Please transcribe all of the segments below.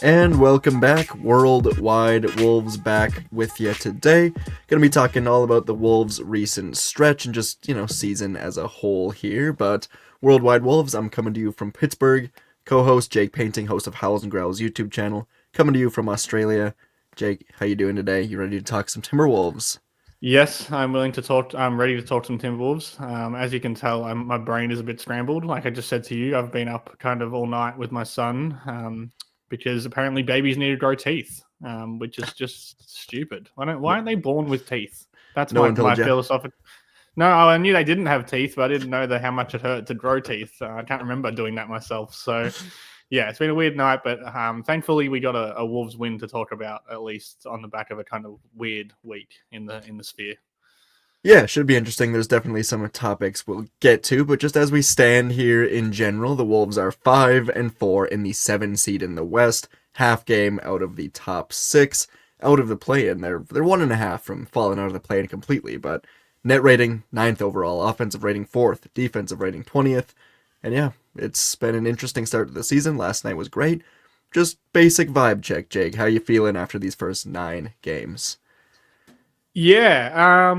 And welcome back, Worldwide Wolves back with you today. Gonna be talking all about the Wolves' recent stretch and just, season as a whole here. But Worldwide Wolves, I'm coming to you from Pittsburgh. Co-host Jake Painting, host of Howls and Growls YouTube channel, coming to you from Australia. Jake, how you doing today? You ready to talk some Timberwolves? Yes, I'm willing to talk. I'm ready to talk some Timberwolves. As you can tell, my brain is a bit scrambled. Like I just said to you, I've been up kind of all night with my son because apparently babies need to grow teeth, which is just stupid. Why No, aren't they born with teeth? That's no my one told my you. philosophic. No, I knew they didn't have teeth, but I didn't know how much it hurt to grow teeth. I can't remember doing that myself. So, yeah, it's been a weird night, but thankfully we got a Wolves win to talk about at least on the back of a kind of weird week in the sphere. Yeah, should be interesting. There's definitely some topics we'll get to, but just as we stand here in general, the Wolves are 5-4 in the 7 seed in the West, half game out of the top six, out of the play-in. They're 1.5 from falling out of the play-in completely, but net rating ninth overall, offensive rating fourth, defensive rating 20th, and yeah, it's been an interesting start to the season. Last night was great. Just basic vibe check, Jake. How you feeling after these first 9 games? Yeah,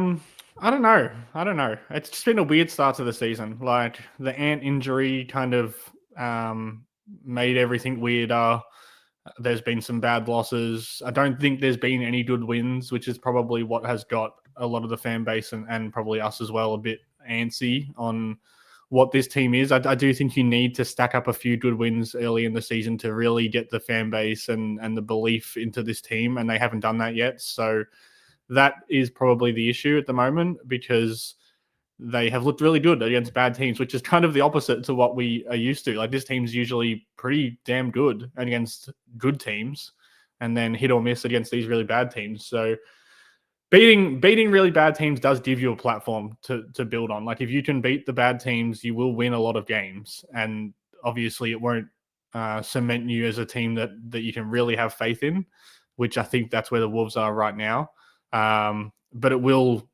I don't know. I don't know. It's just been a weird start to the season. Like the Ant injury kind of made everything weirder. There's been some bad losses. I don't think there's been any good wins, which is probably what has got a lot of the fan base and probably us as well a bit antsy on what this team is. I do think you need to stack up a few good wins early in the season to really get the fan base and the belief into this team, and they haven't done that yet. So that is probably the issue at the moment because they have looked really good against bad teams, which is kind of the opposite to what we are used to. Like this team's usually pretty damn good against good teams and then hit or miss against these really bad teams. So beating really bad teams does give you a platform to build on. Like if you can beat the bad teams, you will win a lot of games. And obviously it won't cement you as a team that you can really have faith in, which I think that's where the Wolves are right now. But it will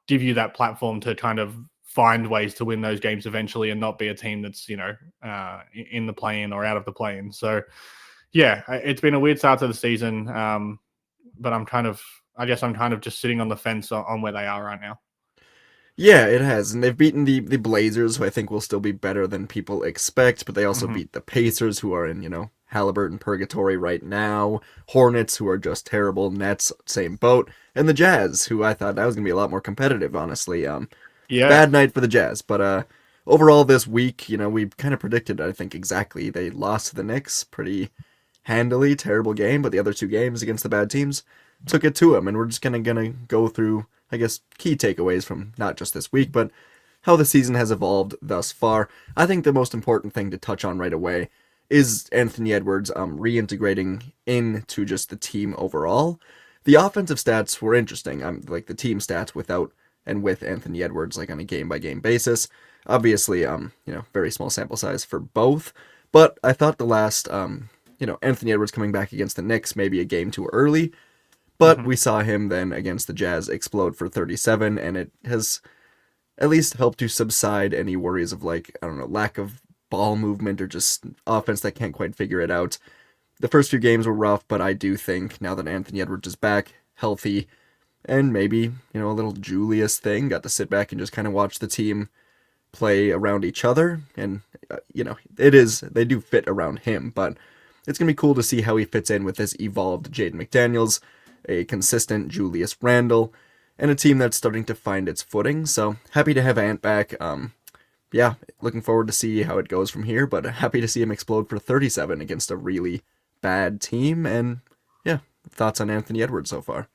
give you that platform to kind of find ways to win those games eventually and not be a team that's in the play-in or out of the play-in. So yeah, it's been a weird start to the season, but I guess I'm kind of just sitting on the fence on where they are right now. Yeah, it has, and they've beaten the Blazers, who I think will still be better than people expect. But they also Mm-hmm. beat the Pacers, who are in Halliburton purgatory right now. Hornets, who are just terrible. Nets, same boat, and the Jazz, who I thought that was gonna be a lot more competitive. Honestly, Yeah, bad night for the Jazz, but overall this week, we kind of predicted. I think exactly they lost to the Knicks pretty handily. Terrible game, but the other 2 games against the bad teams took it to them. And we're just gonna go through, I guess, key takeaways from not just this week, but how the season has evolved thus far. I think the most important thing to touch on right away is Anthony Edwards reintegrating into just the team overall. The offensive stats were interesting. Like the team stats without and with Anthony Edwards, like on a game by game basis. Obviously, very small sample size for both. But I thought the last Anthony Edwards coming back against the Knicks maybe a game too early, but mm-hmm. we saw him then against the Jazz explode for 37, and it has at least helped to subside any worries of, like, I don't know, lack of ball movement or just offense that can't quite figure it out. The first few games were rough, but I do think now that Anthony Edwards is back, healthy, and maybe, a little Julius thing, got to sit back and just kind of watch the team play around each other. And, they do fit around him, but it's going to be cool to see how he fits in with this evolved Jaden McDaniels, a consistent Julius Randle, and a team that's starting to find its footing. So happy to have Ant back. Yeah, looking forward to see how it goes from here, but happy to see him explode for 37 against a really bad team. And yeah, thoughts on Anthony Edwards so far?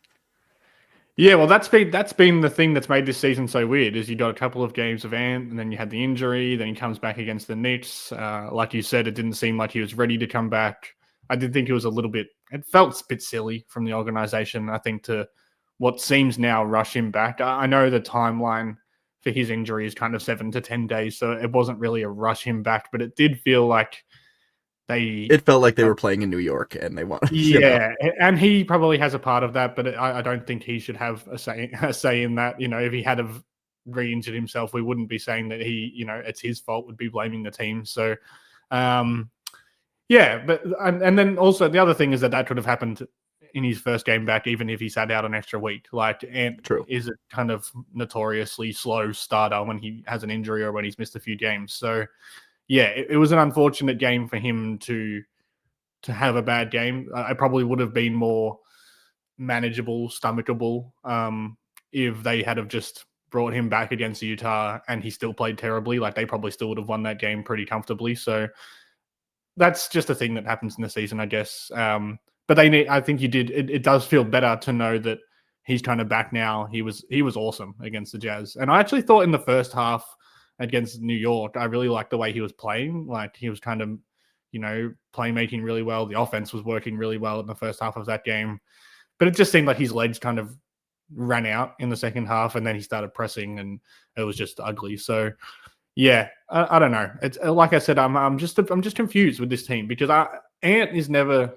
Yeah, well, that's been the thing that's made this season so weird. Is you got a couple of games of Ant, and then you had the injury. Then he comes back against the Knicks. Like you said, it didn't seem like he was ready to come back. I did think it was a little bit. It felt a bit silly from the organization. I think to what seems now rush him back. I know the timeline for his injury is kind of 7 to 10 days, so it wasn't really a rush him back, but it did feel like they It felt like they were playing in New York and they want. yeah, and he probably has a part of that, but I don't think he should have a say in that. If he had have re-injured himself, we wouldn't be saying that it's his fault. We'd be blaming the team. So, um, Yeah, but and then also the other thing is that that could have happened in his first game back, even if he sat out an extra week. Like, Ant True. is a kind of notoriously slow starter when he has an injury or when he's missed a few games. So yeah, it was an unfortunate game for him to have a bad game. I probably would have been more manageable, stomachable, if they had have just brought him back against Utah and he still played terribly. Like, they probably still would have won that game pretty comfortably. So that's just a thing that happens in the season, I guess. But they need. I think you did. It does feel better to know that he's kind of back now. He was awesome against the Jazz, and I actually thought in the first half against New York, I really liked the way he was playing. Like, he was kind of, playmaking really well. The offense was working really well in the first half of that game, but it just seemed like his legs kind of ran out in the second half, and then he started pressing, and it was just ugly. So yeah, I don't know. It's like I said, I'm just confused with this team because Ant is never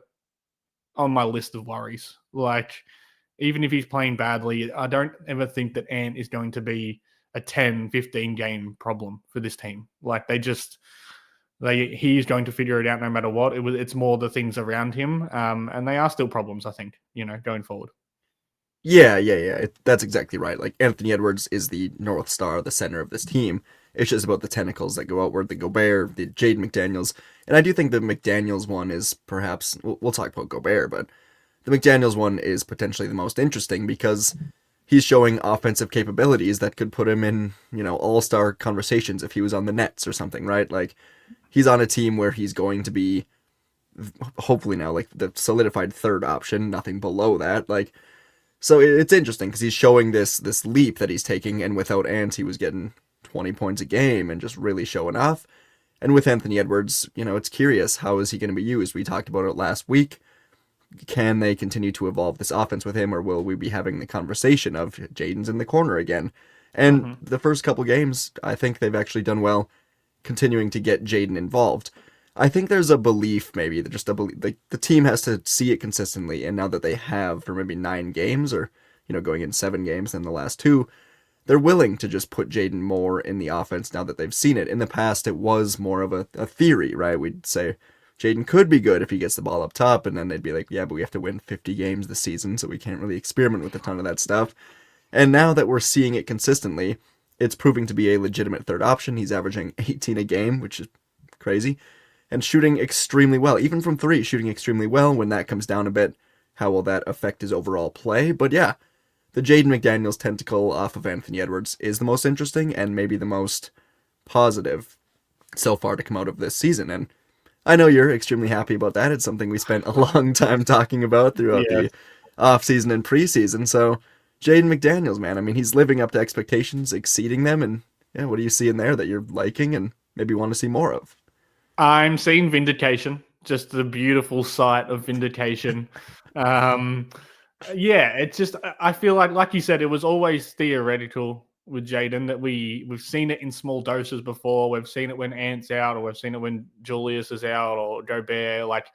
on my list of worries. Like, even if he's playing badly, I don't ever think that Ant is going to be a 10, 15 game problem for this team. Like, he's going to figure it out no matter what. It's more the things around him, and they are still problems. I think, going forward. Yeah. That's exactly right. Like Anthony Edwards is the North Star, the center of this team. It's just about the tentacles that go outward, the Gobert, the Jade McDaniels. And I do think the McDaniels one is perhaps, we'll talk about Gobert, but the McDaniels one is potentially the most interesting because he's showing offensive capabilities that could put him in, all-star conversations if he was on the Nets or something, right? Like, he's on a team where he's going to be, hopefully now, like the solidified third option, nothing below that. Like, so it's interesting because he's showing this leap that he's taking, and without Ant, he was getting 20 points a game and just really showing off. And with Anthony Edwards, it's curious, how is he going to be used? We talked about it last week. Can they continue to evolve this offense with him, or will we be having the conversation of Jaden's in the corner again? And Mm-hmm. the first couple games, I think they've actually done well continuing to get Jaden involved. I think there's a belief, maybe that just a belief, like the team has to see it consistently, and now that they have for maybe 9 games, or going in 7 games in the last two, they're willing to just put Jaden more in the offense now that they've seen it. In the past, it was more of a theory, right? We'd say Jaden could be good if he gets the ball up top, and then they'd be like, yeah, but we have to win 50 games this season, so we can't really experiment with a ton of that stuff. And now that we're seeing it consistently, it's proving to be a legitimate third option. He's averaging 18 a game, which is crazy, and shooting extremely well. Even from three, shooting extremely well. When that comes down a bit, how will that affect his overall play? But yeah, the Jaden McDaniels tentacle off of Anthony Edwards is the most interesting and maybe the most positive so far to come out of this season. And I know you're extremely happy about that. It's something we spent a long time talking about throughout Yeah. the offseason and preseason. So, Jaden McDaniels, man, I mean, he's living up to expectations, exceeding them. And yeah, what do you see in there that you're liking and maybe want to see more of? I'm seeing vindication, just the beautiful sight of vindication. Um, yeah, it's just I feel like you said, it was always theoretical with Jaden that we've seen it in small doses before. We've seen it when Ant's out, or we've seen it when Julius is out, or Gobert.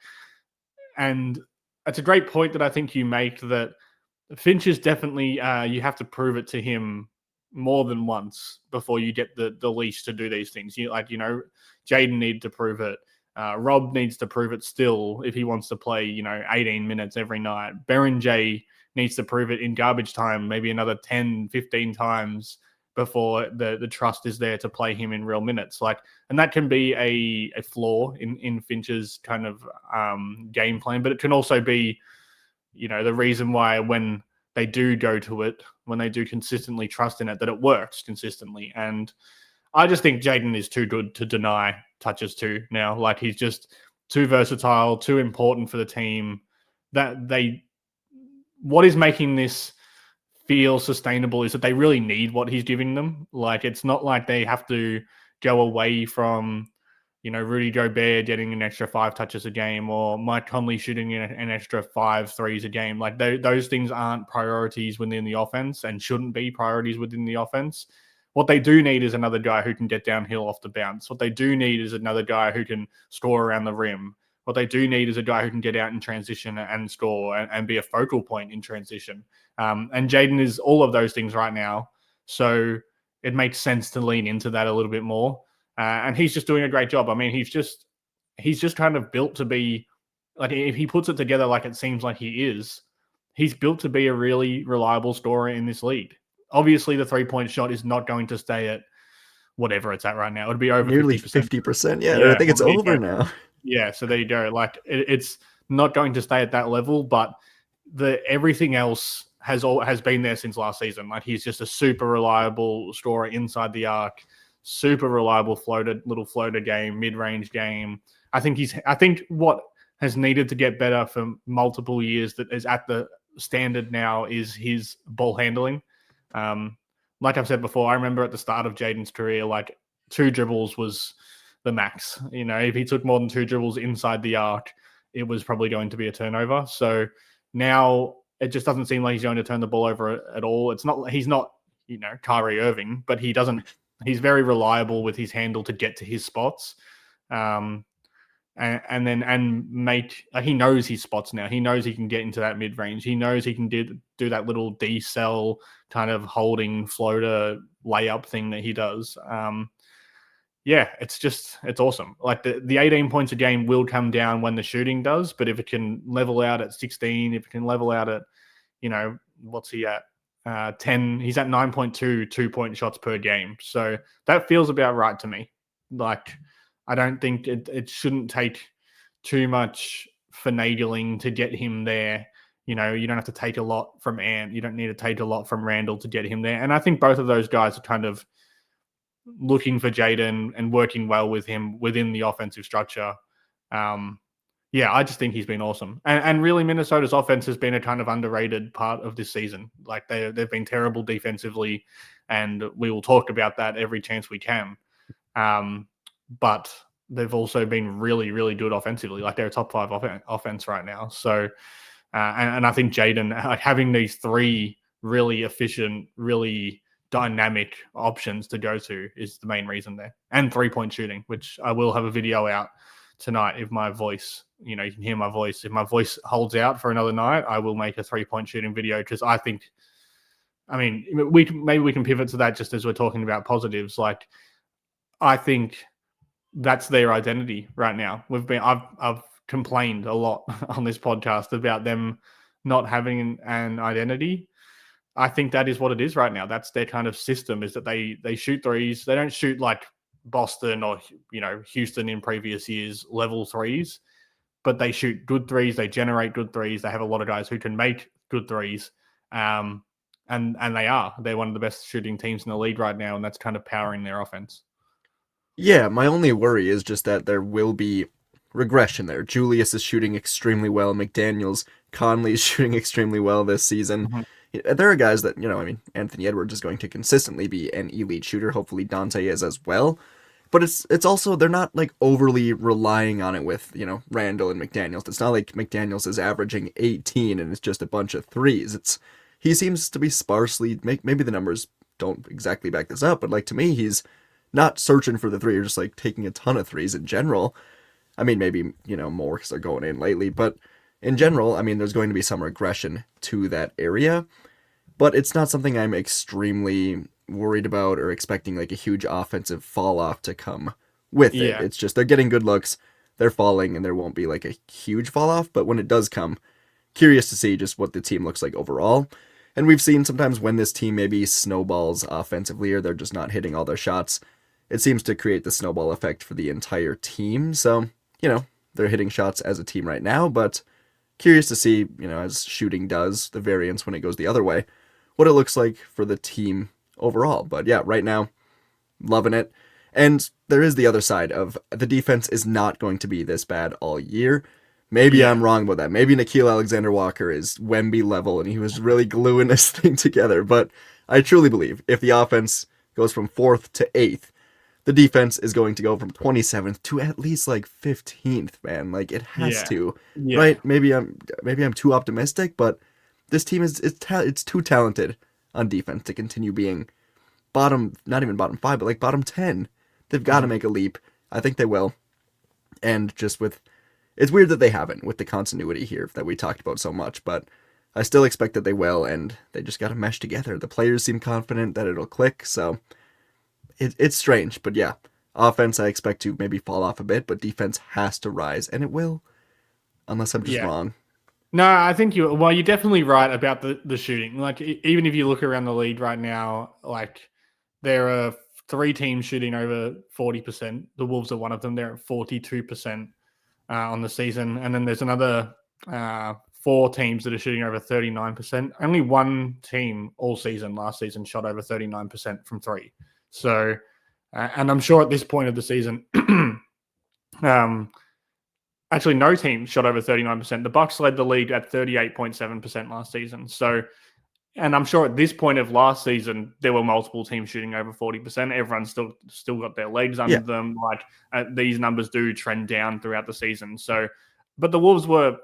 And it's a great point that I think you make, that Finch is definitely, you have to prove it to him more than once before you get the leash to do these things. Jaden needs to prove it. Rob needs to prove it still if he wants to play 18 minutes every night. J needs to prove it in garbage time, maybe another 10, 15 times before the trust is there to play him in real minutes. And that can be a flaw in Finch's kind of game plan, but it can also be the reason why, when they do go to it, when they do consistently trust in it, that it works consistently. And I just think Jaden is too good to deny touches to now. Like, he's just too versatile, too important for the team. What is making this feel sustainable is that they really need what he's giving them. Like, it's not like they have to go away from Rudy Gobert getting an extra 5 touches a game, or Mike Conley shooting an extra 5 threes a game. Like, those things aren't priorities within the offense, and shouldn't be priorities within the offense. What they do need is another guy who can get downhill off the bounce. What they do need is another guy who can score around the rim. What they do need is a guy who can get out in transition and score, and be a focal point in transition. And Jaden is all of those things right now. So it makes sense to lean into that a little bit more. And he's just doing a great job. I mean, he's just he's just kind of built to be like if he puts it together like it seems like he is, he's built to be a really reliable scorer in this league. Obviously, the 3-point shot is not going to stay at whatever it's at right now. It'd be over Nearly 50%. 50%. Yeah, or I Yeah, think well, it's there you over go. now. Yeah, so there you go. Like it's not going to stay at that level, but the everything else has been there since last season. Like he's just a super reliable scorer inside the arc, super reliable little floater game, mid range game. I think what has needed to get better for multiple years that is at the standard now is his ball handling. Um, like I've said before, I remember at the start of Jaden's career, like 2 dribbles was the max. You know, if he took more than 2 dribbles inside the arc, it was probably going to be a turnover. So now it just doesn't seem like he's going to turn the ball over at all. He's not, Kyrie Irving, but he's very reliable with his handle to get to his spots. Um, and make he knows his spots now. He knows he can get into that mid range. He knows he can do that little D cell kind of holding floater layup thing that he does. Yeah, it's awesome. Like the 18 points a game will come down when the shooting does, but if it can level out at 16, if it can level out at, what's he at? 10, he's at 9.2 2-point shots per game. So that feels about right to me. Like, I don't think it shouldn't take too much finagling to get him there. You don't have to take a lot from Ant. You don't need to take a lot from Randall to get him there. And I think both of those guys are kind of looking for Jaden and working well with him within the offensive structure. Yeah, I just think he's been awesome. And really, Minnesota's offense has been a kind of underrated part of this season. Like they've been terrible defensively, and we will talk about that every chance we can. But they've also been really, really good offensively. Like they're a top 5 offense right now. So, and I think Jaden, like having these 3 really efficient, really dynamic options to go to is the main reason there. And 3-point shooting, which I will have a video out tonight if my voice, you can hear my voice. If my voice holds out for another night, I will make a 3-point shooting video because maybe we can pivot to that just as we're talking about positives. Like, I think that's their identity right now. I've complained a lot on this podcast about them not having an identity. I think that is what it is right now. That's their kind of system, is that they shoot threes. They don't shoot like Boston or Houston in previous years level threes, but they shoot good threes. They generate good threes. They have a lot of guys who can make good threes. And they're one of the best shooting teams in the league right now, and that's kind of powering their offense. Yeah, my only worry is just that there will be regression there. Julius is shooting extremely well. McDaniels, Conley is shooting extremely well this season. Mm-hmm. There are guys that, Anthony Edwards is going to consistently be an elite shooter. Hopefully Dante is as well. But it's also, they're not like overly relying on it with, Randall and McDaniels. It's not like McDaniels is averaging 18 and it's just a bunch of threes. He seems to be sparsely, maybe the numbers don't exactly back this up, but like to me, he's not searching for the three or just like taking a ton of threes in general. I mean, maybe, more because they're going in lately, but in general, there's going to be some regression to that area, but it's not something I'm extremely worried about or expecting like a huge offensive fall off to come with it. Yeah. It's just they're getting good looks, they're falling, and there won't be like a huge fall off, but when it does come, curious to see just what the team looks like overall. And we've seen sometimes when this team maybe snowballs offensively or they're just not hitting all their shots, it seems to create the snowball effect for the entire team. So, they're hitting shots as a team right now, but curious to see, as shooting does, the variance when it goes the other way, what it looks like for the team overall. But yeah, right now, loving it. And there is the other side of the defense is not going to be this bad all year. Maybe I'm wrong about that. Maybe Nickeil Alexander-Walker is Wemby level and he was really gluing this thing together. But I truly believe if the offense goes from 4th to 8th, the defense is going to go from 27th to at least like 15th, man. Like it has to, right? Maybe I'm too optimistic, but this team it's too talented on defense to continue being bottom, not even bottom 5, but like bottom 10. They've got to make a leap. I think they will. And just it's weird that they haven't with the continuity here that we talked about so much, but I still expect that they will, and they just got to mesh together. The players seem confident that it'll click, so it's strange, but yeah, Offense, I expect to maybe fall off a bit, but defense has to rise, and it will, unless I'm just Yeah. wrong. No, I think you're definitely right about the shooting. Like even if you look around the league right now, like there are three teams shooting over 40%. The Wolves are one of them. They're at 42% on the season, and then there's another four teams that are shooting over 39%. Only one team all season last season shot over 39% from three. So, and I'm sure at this point of the season, um, actually no team shot over 39%. The Bucks led the league at 38.7% last season. So, and I'm sure at this point of last season, there were multiple teams shooting over 40%. Everyone's still got their legs under Yeah, them. Like these numbers do trend down throughout the season. So, but the Wolves were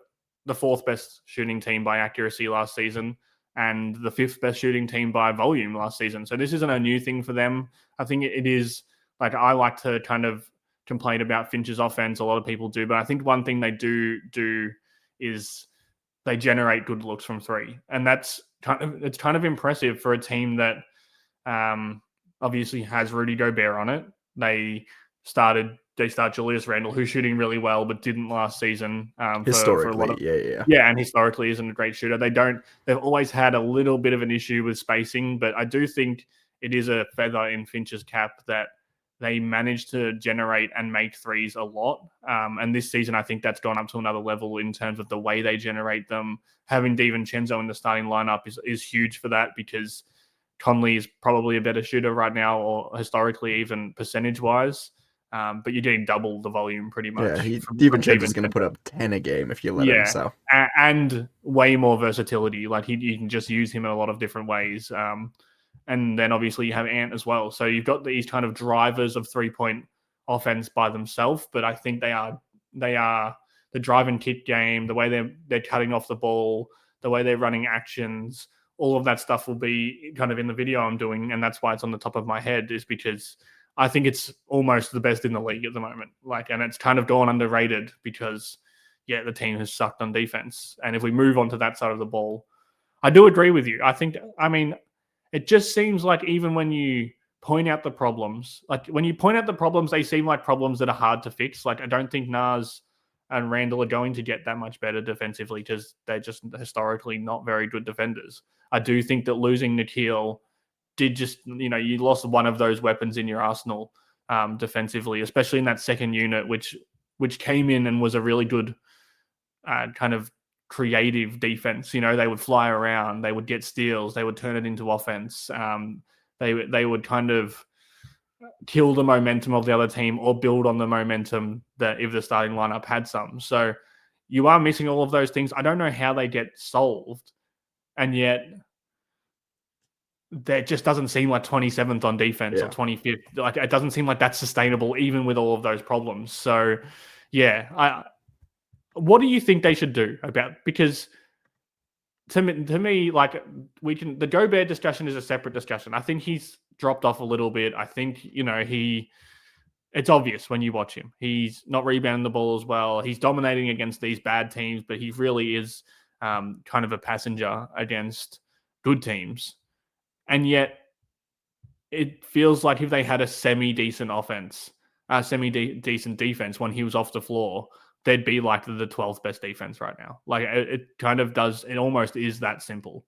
the fourth best shooting team by accuracy last season, and the fifth best shooting team by volume last season. So this isn't a new thing for them. I think it is like I like to kind of complain about Finch's offense. A lot of people do, but I think one thing they do is they generate good looks from three, and it's kind of impressive for a team that obviously has Rudy Gobert on it. They start Julius Randle, who's shooting really well, but didn't last season for a lot historically, of yeah. yeah, and historically isn't a great shooter. They've always had a little bit of an issue with spacing, but I do think it is a feather in Finch's cap that they managed to generate and make threes a lot. And this season, I think that's gone up to another level in terms of the way they generate them. Having DiVincenzo in the starting lineup is huge for that because Conley is probably a better shooter right now, or historically, even percentage wise. But you're getting double the volume pretty Yeah, much from DiVincenzo's going to put DiVincenzo. up 10 a game if you let him. Yeah, So and way more versatility. Like you can just use him in a lot of different ways. And then obviously you have Ant as well. So you've got these kind of drivers of 3 point offense by themselves, but I think they are the drive and kick game, the way they're cutting off the ball, the way they're running actions, all of that stuff will be kind of in the video I'm doing, and that's why it's on the top of my head, is because I think it's almost the best in the league at the moment. Like, and it's kind of gone underrated because yeah, the team has sucked on defense. And if we move on to that side of the ball, I do agree with you. I mean, it just seems like even when you point out the problems, like when you point out the problems, they seem like problems that are hard to fix. Like I don't think Nas and Randall are going to get that much better defensively because they're just historically not very good defenders. I do think that losing Nikhil did just, you lost one of those weapons in your arsenal defensively, especially in that second unit, which came in and was a really good kind of creative defense. They would fly around, they would get steals, they would turn it into offense. They would kind of kill the momentum of the other team or build on the momentum that if the starting lineup had some. So you are missing all of those things. I don't know how they get solved, and yet that just doesn't seem like 27th on defense or yeah, 25th. Like it doesn't seem like that's sustainable, even with all of those problems. So yeah, what do you think they should do about, because to me, like the Gobert discussion is a separate discussion. I think he's dropped off a little bit. I think it's obvious when you watch him. He's not rebounding the ball as well. He's dominating against these bad teams, but he really is kind of a passenger against good teams. And yet, it feels like if they had a semi decent offense, decent defense when he was off the floor, they'd be like the 12th best defense right now. Like it kind of does. It almost is that simple.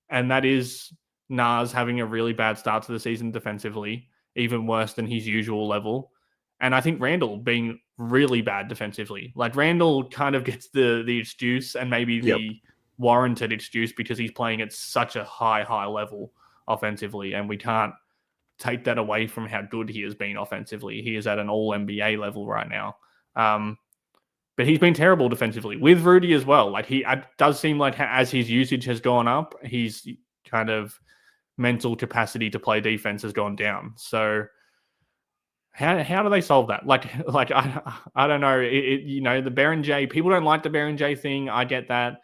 And that is Nas having a really bad start to the season defensively, even worse than his usual level. And I think Randall being really bad defensively. Like Randall kind of gets the excuse and maybe yep, the warranted excuse because he's playing at such a high level offensively, and we can't take that away from how good he has been offensively. He is at an all NBA level right now. But he's been terrible defensively with Rudy as well. Like it does seem like as his usage has gone up, he's kind of mental capacity to play defense has gone down. So how do they solve that? Like I don't know. The Baron J, people don't like the Baron J thing. I get that.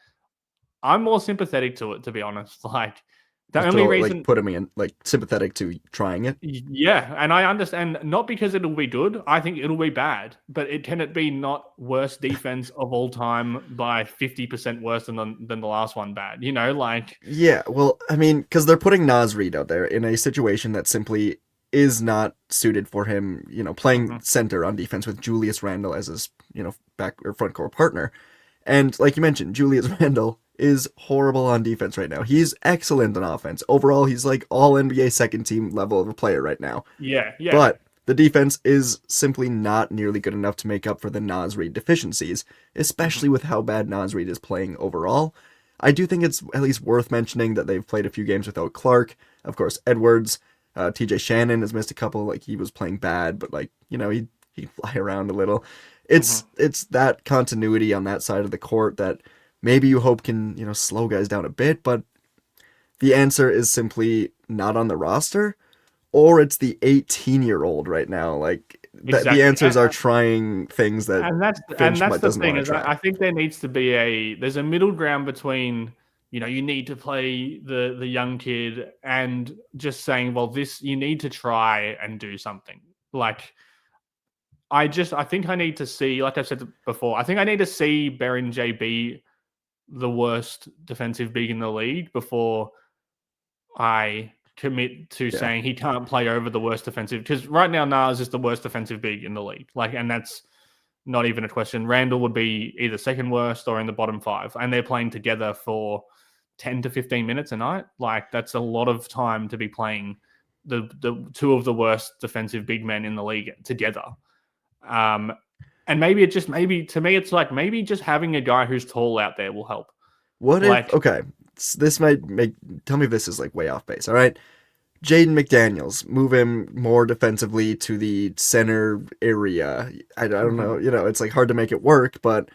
I'm more sympathetic to it, to be honest. Like the just only throw like reason put him in like sympathetic to trying it. Yeah, and I understand, not because it'll be good. I think it'll be bad, but it be not worst defense of all time by 50% worse than the last one bad. Like Yeah, well, I mean, because they're putting Nas Reed out there in a situation that simply is not suited for him, playing Hmm. center on defense with Julius Randle as his, back or front court partner. And like you mentioned, Julius Randle is horrible on defense right now. He's excellent on offense. Overall, he's like all NBA second team level of a player right now. Yeah, yeah. But the defense is simply not nearly good enough to make up for the Nas Reed deficiencies, Hmm. especially with how bad Nas Reed is playing overall. I do think it's at least worth mentioning that they've played a few games without Clark. Of course, Edwards, TJ Shannon has missed a couple. Like he was playing bad, but like he'd fly around a little. Hmm. It's that continuity on that side of the court that maybe you hope can slow guys down a bit, but the answer is simply not on the roster, or it's the 18-year-old right now. Like the Exactly. answers are trying things that And Finch that's the doesn't thing want to is try. I think there needs to be there's a middle ground between you need to play the young kid and just saying, well, this you need to try and do something. Like I think I need to see, like I said before, I think I need to see Berin be the worst defensive big in the league before I commit to Yeah. saying he can't play over the worst defensive, because right now Nas is the worst defensive big in the league. Like, and that's not even a question. Randall would be either second worst or in the bottom five, and they're playing together for 10 to 15 minutes a night. Like, that's a lot of time to be playing the two of the worst defensive big men in the league together. Um, and maybe to me, it's like maybe just having a guy who's tall out there will help. What if, Like, okay, this might make, tell me if this is like way off base, all right? Jaden McDaniels, move him more defensively to the center area. I don't mhm. know, it's like hard to make it work, but,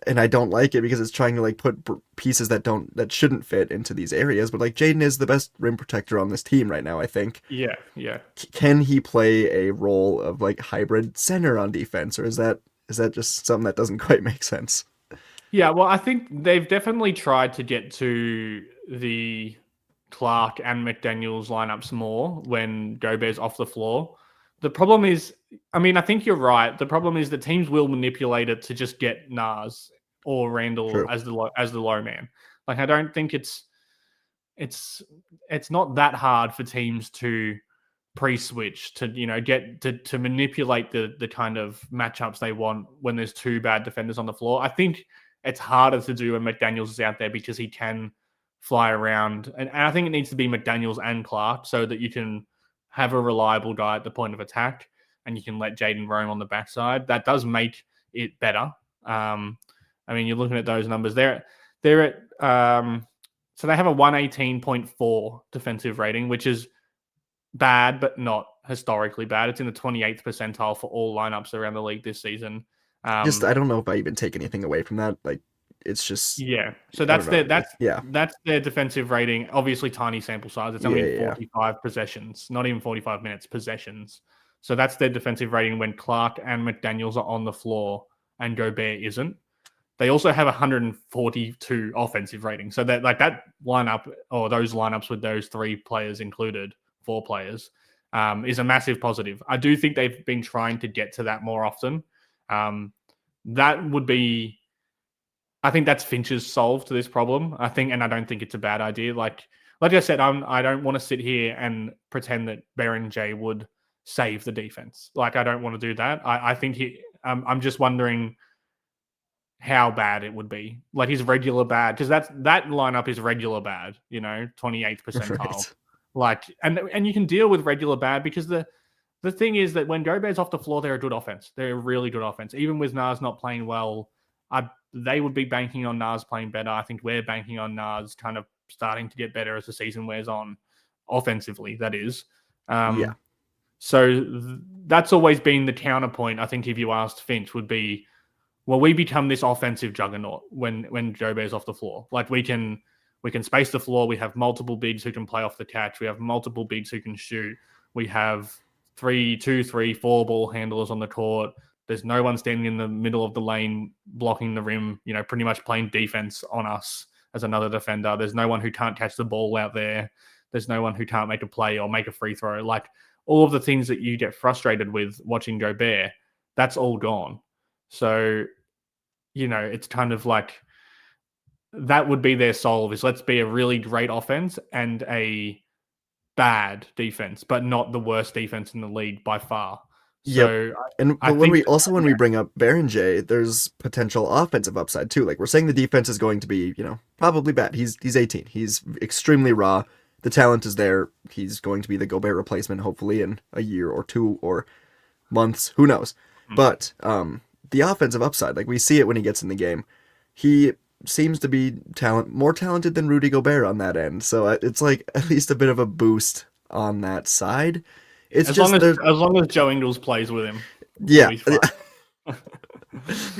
and I don't like it because it's trying to like put pieces that shouldn't fit into these areas, but like Jaden is the best rim protector on this team right now, I think. Yeah, yeah. Can he play a role of like hybrid center on defense, or is that just something that doesn't quite make sense? Yeah, well, I think they've definitely tried to get to the Clark and McDaniels lineups more when Gobert's off the floor. The problem is, I mean, I think you're right. The problem is that teams will manipulate it to just get Nas or Randall True. as as the low man. Like, I don't think it's it's not that hard for teams to pre-switch to get to manipulate the kind of matchups they want when there's two bad defenders on the floor. I think it's harder to do when McDaniels is out there because he can fly around, and I think it needs to be McDaniels and Clark so that you can have a reliable guy at the point of attack and you can let Jaden roam on the backside. That does make it better. Um, I mean, you're looking at those numbers. They're at so they have a 118.4 defensive rating, which is bad, but not historically bad. It's in the 28th percentile for all lineups around the league this season. Just Um, I don't know if I even take anything away from that. Like it's just yeah, so I don't that's know. Yeah, that's their defensive rating. Obviously, tiny sample size. It's yeah, only yeah. 45 possessions, not even 45 minutes possessions. So that's their defensive rating when Clark and McDaniels are on the floor and Gobert isn't. They also have 142 offensive rating. So that like that lineup or those lineups with those three players included, four players, is a massive positive. I do think they've been trying to get to that more often. Um, that would be, I think that's Finch's solve to this problem. I think, and I don't think it's a bad idea. Like I said, I don't want to sit here and pretend that Baron J would save the defense. Like I don't want to do that. I think I'm just wondering how bad it would be. Like his regular bad, because that lineup is regular bad, 28th percentile. Right. Like and you can deal with regular bad because the thing is that when Gobert's off the floor, they're a good offense. They're a really good offense. Even with Nas not playing well, they would be banking on Nas playing better. I think we're banking on Nas kind of starting to get better as the season wears on, offensively, that is. Yeah, Um, that's always been the counterpoint, I think, if you asked Finch, would be, well, we become this offensive juggernaut when Joe Bear's off the floor. Like we can space the floor. We have multiple bigs who can play off the catch. We have multiple bigs who can shoot. We have two, three, four ball handlers on the court. There's no one standing in the middle of the lane blocking the rim. Pretty much playing defense on us as another defender. There's no one who can't catch the ball out there. There's no one who can't make a play or make a free throw. Like all of the things that you get frustrated with watching Gobert, that's all gone. So it's kind of like that would be their solve is let's be a really great offense and a bad defense, but not the worst defense in the league by far. Yep. So And I but when think, we also when we bring up Baron J, there's potential offensive upside too. Like we're saying the defense is going to be, probably bad. He's 18. He's extremely raw. The talent is there. He's going to be the Gobert replacement hopefully in a year or two or months, who knows. But the offensive upside, like we see it when he gets in the game. He seems to be more talented than Rudy Gobert on that end. So it's like at least a bit of a boost on that side. It's as long just as the as long as Joe Ingles plays with him, we'll yeah, be fine.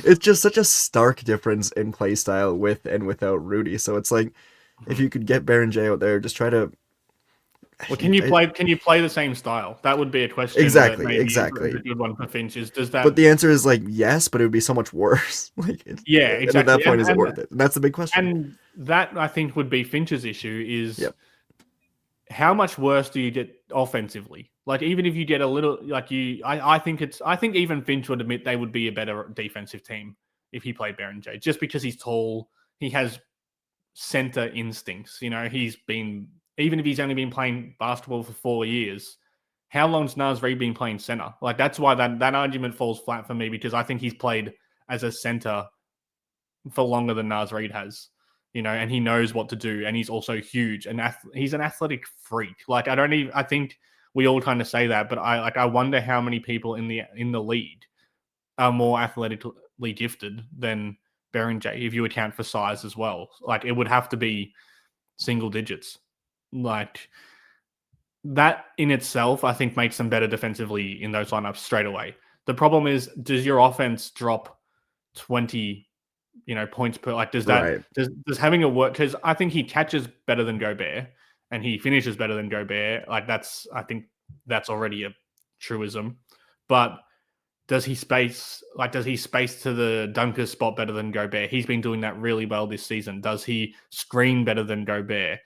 it's just such a stark difference in play style with and without Rudy. So it's like if you could get Baron J out there, just try to Well, can you play? Can you play the same style? That would be a question that exactly, maybe is a exactly. good one for Finch. Is does But that? the answer is like yes, but it would be so much worse. Yeah, And at that exactly. point, is it worth it? And that's the big question. And that I think would be Finch's issue is Yep. how much worse do you get offensively? Like even if you get a little I think even Finch would admit they would be a better defensive team if he played Baron J. Just because he's tall, he has center instincts. He's been even if he's only been playing basketball for 4 years. How long's Nas Reed been playing center? Like that's why that argument falls flat for me because I think he's played as a center for longer than Nas Reed has. And he knows what to do, and he's also huge, and he's an athletic freak. Like I think we all kind of say that, but I wonder how many people in the league are more athletically gifted than Baron J if you account for size as well. Like it would have to be single digits. Like that in itself, I think makes them better defensively in those lineups straight away. The problem is, does your offense drop 20 points per, like Right. does having a work, because I think he catches better than Gobert and he finishes better than Gobert. Like I think that's already a truism. But does he space to the dunker spot better than Gobert? He's been doing that really well this season. Does he screen better than Gobert?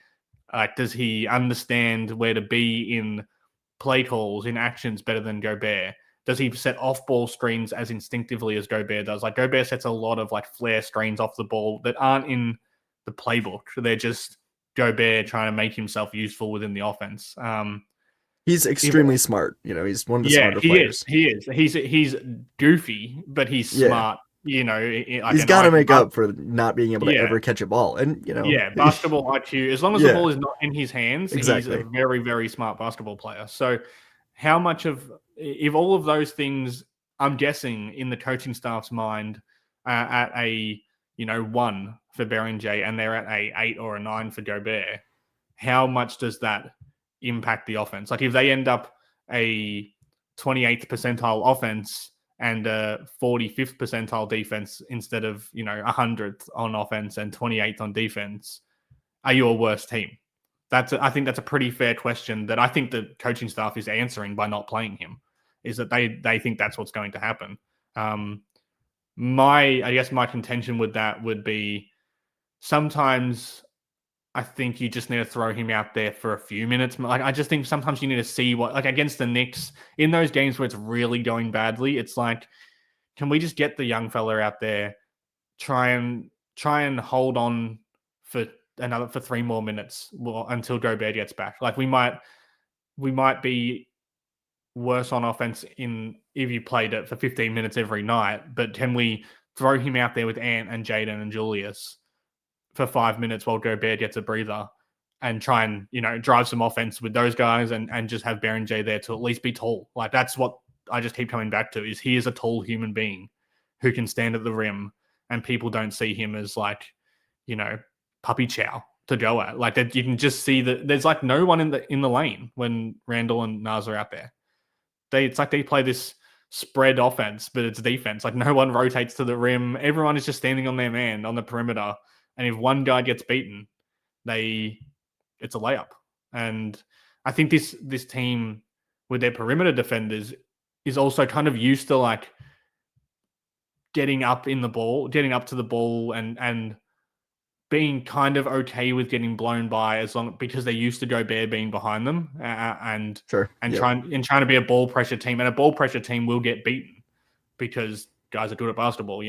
Does he understand where to be in play calls, in actions better than Gobert? Does he set off ball screens as instinctively as Gobert does? Like Gobert sets a lot of like flare screens off the ball that aren't in the playbook. They're just Gobert trying to make himself useful within the offense. He's If, extremely smart. He's one of the yeah, smarter he is. players. He is. He's goofy, but he's Yeah. smart. Like He's an got to IQ. make up for not being able to Yeah, ever catch a ball. And, yeah, basketball IQ. As long as the yeah, ball is not in his hands, he's a exactly. very, very smart basketball player. So, how much of if all of those things, I'm guessing in the coaching staff's mind, at a 1 for J, and they're at a 8 or a 9 for Gobert. How much does that impact the offense? Like if they end up a 28th percentile offense and a 45th percentile defense instead of 100th on offense and 28th on defense, are you a worse team? I think that's a pretty fair question that I think the coaching staff is answering by not playing him. Is that they think that's what's going to happen. I guess my contention with that would be sometimes I think you just need to throw him out there for a few minutes. Like I just think sometimes you need to see what, like against the Knicks in those games where it's really going badly. It's like, can we just get the young fella out there, try and hold on for 3 more minutes until Gobert gets back. Like we might be worse on offense in if you played it for 15 minutes every night, but can we throw him out there with Ant and Jaden and Julius for 5 minutes while Gobert gets a breather and try and, drive some offense with those guys and just have Baron J there to at least be tall. Like that's what I just keep coming back to is he is a tall human being who can stand at the rim and people don't see him as like, you know, puppy chow to go at. Like that you can just see that there's like no one in the lane when Randall and Nas are out there. It's like they play this spread offense, but it's defense. Like no one rotates to the rim. Everyone is just standing on their man on the perimeter. And if one guy gets beaten, it's a layup. And I think this team with their perimeter defenders is also kind of used to like getting up to the ball and being kind of okay with getting blown by as long because they used to go bare being behind them and Sure. and Yep. trying to be a ball pressure team, and a ball pressure team will get beaten because guys are good at basketball,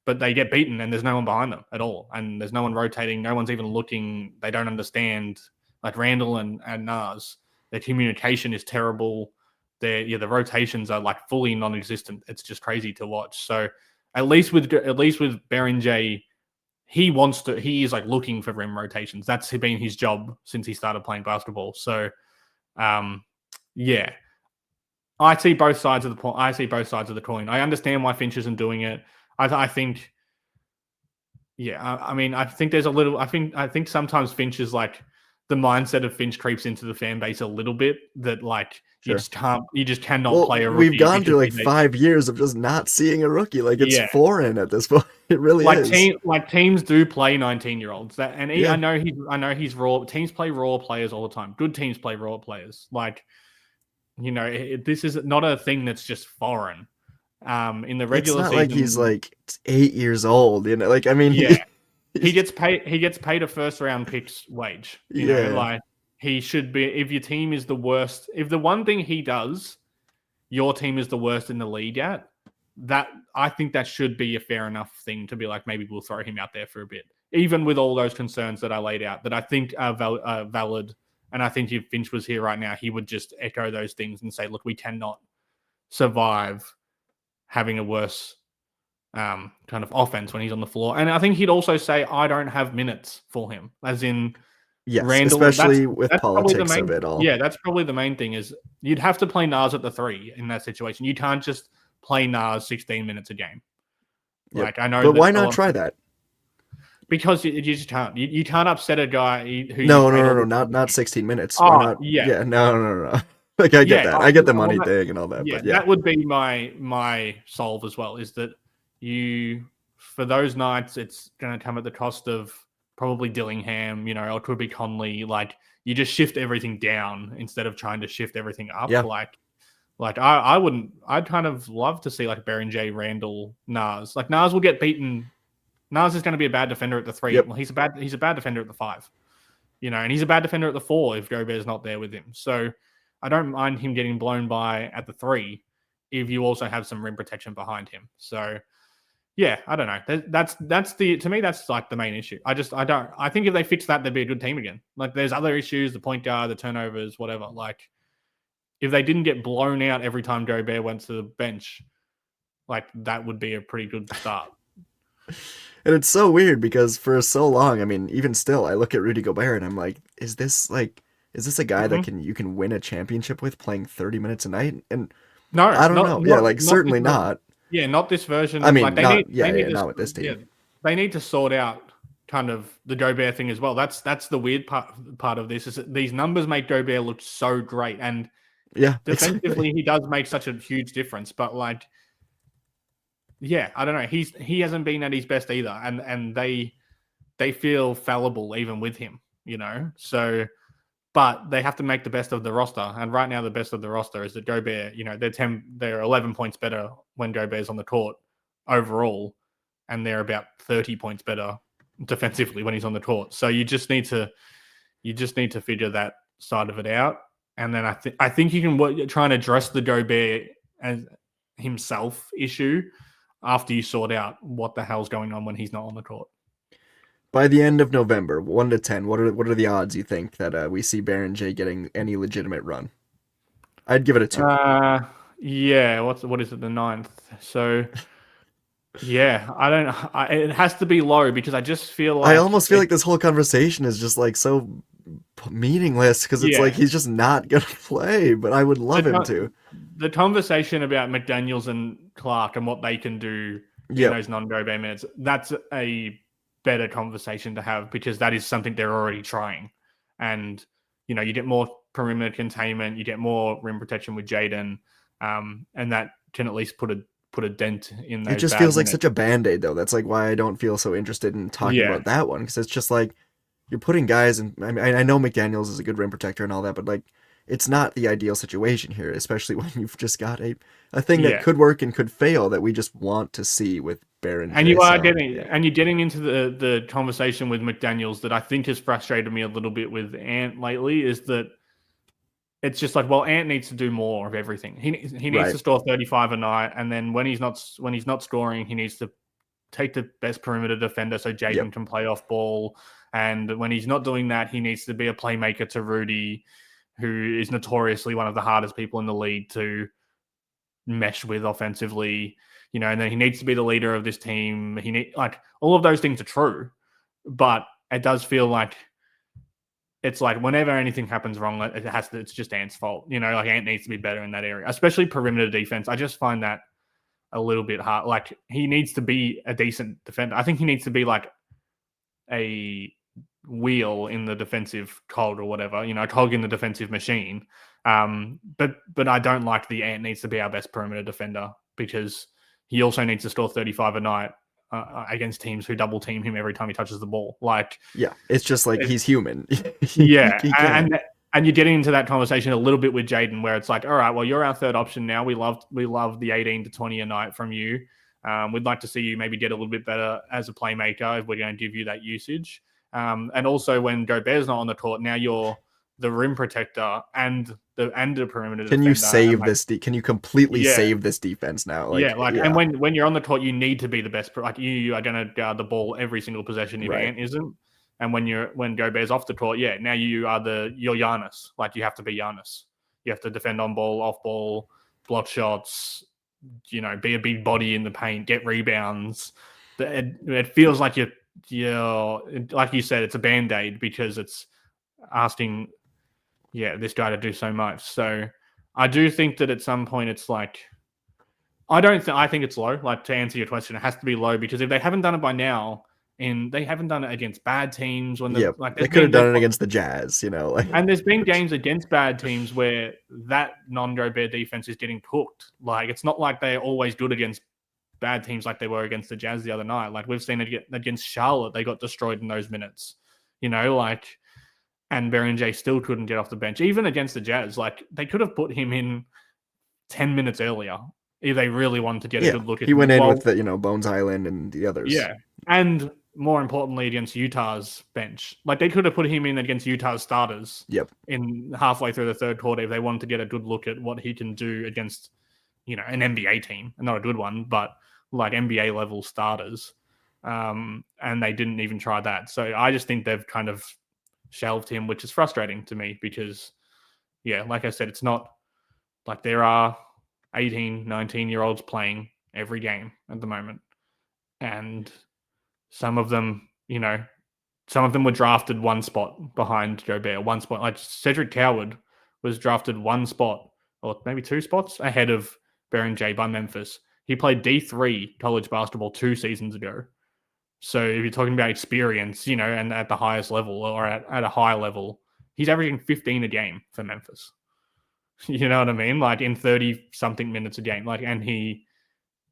but they get beaten and there's no one behind them at all, and there's no one rotating, no one's even looking, they don't understand. like Randall and Nas, their communication is terrible. The rotations are like fully non-existent. It's just crazy to watch. So at least with Berenjay, he is like looking for rim rotations. That's been his job since he started playing basketball. So yeah, I see both sides of the point. I see both sides of the coin. I understand why Finch isn't doing it. I think, yeah. I mean, I think there's a little. I think sometimes Finch is like the mindset of Finch creeps into the fan base a little bit. That like Sure. you just cannot Well, play a we've rookie gone because through like 5 years of just not seeing a rookie. Like it's yeah. foreign at this point. It really is. Like teams do play 19-year-olds. That and Yeah. I know he's raw. Teams play raw players all the time. Good teams play raw players. Like this is not a thing that's just foreign. In the It's regular not like he's season, like 8 years old, you know. Like I mean, yeah, he he's gets paid. He gets paid a first round pick's wage. yeah, Like he should be. If your team is the worst, if the one thing he does, your team is the worst in the league at, that I think that should be a fair enough thing to be like, maybe we'll throw him out there for a bit, even with all those concerns that I laid out that I think are valid. And I think if Finch was here right now, he would just echo those things and say, look, we cannot survive having a worse kind of offense when he's on the floor. And I think he'd also say, I don't have minutes for him, as in yes, Randall. especially with That's probably the politics of main. it all. Yeah, that's probably the main thing is you'd have to play Nas at the 3 in that situation. You can't just play Nas 16 minutes a game. Yep. Like I know But that why a not lot try that? because you just can't. You can't upset a guy who you've No, no, paid no, all no, this not money. 16 minutes. Why Oh not? yeah, Yeah, no, no, no, no. Like I get yeah. that. I get the Well, money thing and all that, yeah, but yeah. that would be my solve as well. Is that you for those nights it's going to come at the cost of probably Dillingham, or it could be Conley. Like you just shift everything down instead of trying to shift everything up. Yeah. Like I wouldn't. I'd kind of love to see like Berenjay, Randall, Nas. Like Nas will get beaten. Nas is going to be a bad defender at the 3. Yep. Well, he's a bad defender at the 5. And he's a bad defender at the 4 if Gobert's not there with him. So I don't mind him getting blown by at the 3 if you also have some rim protection behind him. So yeah, I don't know. To me that's like the main issue. I think if they fix that, they'd be a good team again. Like there's other issues, the point guard, the turnovers, whatever. Like if they didn't get blown out every time Gobert went to the bench, like that would be a pretty good start. And it's so weird because for so long, I mean, even still, I look at Rudy Gobert and I'm like, is this a guy that Mm-hmm. you can win a championship with playing 30 minutes a night? And No, I don't know. Yeah, like not this certainly version. not. Yeah, not this version I of like mean, not they yeah, need yeah, to not with this yeah team. they need to sort out kind of the Gobert thing as well. That's the weird part of this is that these numbers make Gobert look so great and Yeah, exactly. defensively he does make such a huge difference. But like, yeah, I don't know. He hasn't been at his best either, and they feel fallible even with him. So. But they have to make the best of the roster, and right now the best of the roster is that Gobert. They're 11 points better when Gobert's on the court overall, and they're about 30 points better defensively when he's on the court. So you just need to figure that side of it out, and then I think you can try and address the Gobert as himself issue after you sort out what the hell's going on when he's not on the court. By the end of November, 1 to 10, what are the odds you think that we see Baron J getting any legitimate run? I'd give it a 2. Yeah. What is it? The 9th. So yeah, I don't. It has to be low because I just feel I like almost feel like this whole conversation is just like so meaningless because it's like yeah. he's just not gonna play, but I would love him The to. the conversation about McDaniel's and Clark and what they can do in Yep. those non-Gobert minutes, that's a better conversation to have because that is something they're already trying, and you get more perimeter containment, you get more rim protection with Jaden, and that can at least put a dent in It those just bad feels like minutes. such a band-aid though. That's like why I don't feel so interested in talking Yeah, about that one because it's just like you're putting guys in. I mean, I know McDaniels is a good rim protector and all that, but like it's not the ideal situation here, especially when you've just got a thing that yeah. could work and could fail that we just want to see with Baron And J. you are So getting yeah, and you're getting into the conversation with McDaniels that I think has frustrated me a little bit with Ant lately is that it's just like, well, Ant needs to do more of everything. He needs right. to score 35 a night, and then when he's not scoring, he needs to take the best perimeter defender so Yep. Jaden can play off ball. And when he's not doing that, he needs to be a playmaker to Rudy, who is notoriously one of the hardest people in the league to mesh with offensively. And then he needs to be the leader of this team. Like all of those things are true, but it does feel like it's like whenever anything happens wrong, it's just Ant's fault. Like Ant needs to be better in that area, especially perimeter defense. I just find that a little bit hard. Like he needs to be a decent defender. I think he needs to be like a wheel in the defensive cog or whatever, a cog in the defensive machine. But I don't like the Ant needs to be our best perimeter defender because he also needs to score 35 a night against teams who double team him every time he touches the ball. Like, yeah, it's just like he's human. Yeah, he can't. and you're getting into that conversation a little bit with Jaden, where it's like, all right, well, you're our third option now. We love the 18 to 20 a night from you. We'd like to see you maybe get a little bit better as a playmaker if we're going to give you that usage. And also when Gobert's not on the court, now you're the rim protector and the perimeter Can defender. you save like, this? Can you completely Yeah. save this defense now? Like, yeah, and when you're on the court, you need to be the best. Like you are going to guard the ball every single possession if right. Ant isn't. And when Gobert's off the court, now you're Giannis. Like you have to be Giannis. You have to defend on ball, off ball, block shots. Be a big body in the paint, get rebounds. It feels like you're like you said, it's a band-aid because it's asking, this guy to do so much. So I do think that at some point it's like, I think it's low. Like to answer your question, it has to be low because if they haven't done it by now, and they haven't done it against bad teams when Yeah, like they could have done it against the Jazz, like. And there's been games against bad teams where that non-Gobert defense is getting cooked. Like it's not like they're always good against bad teams like they were against the Jazz the other night. Like we've seen it against Charlotte, they got destroyed in those minutes. Like, and Berenjay still couldn't get off the bench, even against the Jazz. Like they could have put him in 10 minutes earlier if they really wanted to get a good look at him. He went in with the Bones Island and the others. Yeah, and more importantly, against Utah's bench. Like they could have put him in against Utah's starters. Yep. In halfway through the third quarter, if they wanted to get a good look at what he can do against, an NBA team, not a good one, but like NBA level starters. And they didn't even try that. So I just think they've kind of shelved him, which is frustrating to me because, like I said, it's not like there are 18, 19-year-olds playing every game at the moment. And some of them, were drafted one spot behind Gobert, one spot. Like Cedric Coward was drafted one spot or maybe two spots ahead of Berenjay by Memphis. He played D3 college basketball 2 seasons ago. So if you're talking about experience, and at the highest level or at a high level, he's averaging 15 a game for Memphis. You know what I mean? Like in 30-something minutes a game. Like, and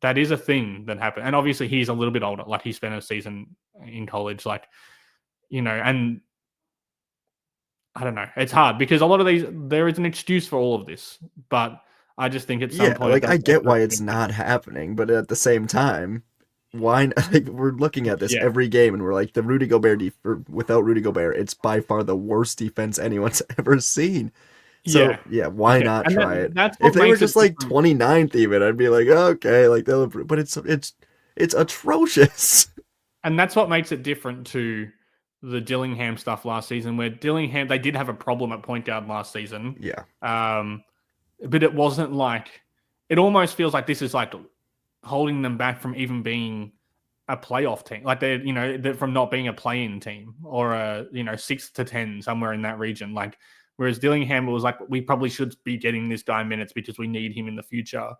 that is a thing that happened. And obviously he's a little bit older. Like he spent a season in college, like, and I don't know. It's hard because a lot of these, there is an excuse for all of this, but I just think at some point, like I get why it's not happening, but at the same time, why? Like we're looking at this every game, and we're like the Rudy Gobert without Rudy Gobert, it's by far the worst defense anyone's ever seen. So why not try it? If they were just like 29th even, I'd be like, okay, like they'll improve. But it's atrocious. And that's what makes it different to the Dillingham stuff last season, where Dillingham, they did have a problem at point guard last season. Yeah. But it wasn't like, it almost feels like this is like holding them back from even being a playoff team. Like they're from not being a play-in team or a, 6 to 10, somewhere in that region. Like, whereas Dillingham was like, we probably should be getting this guy minutes because we need him in the future.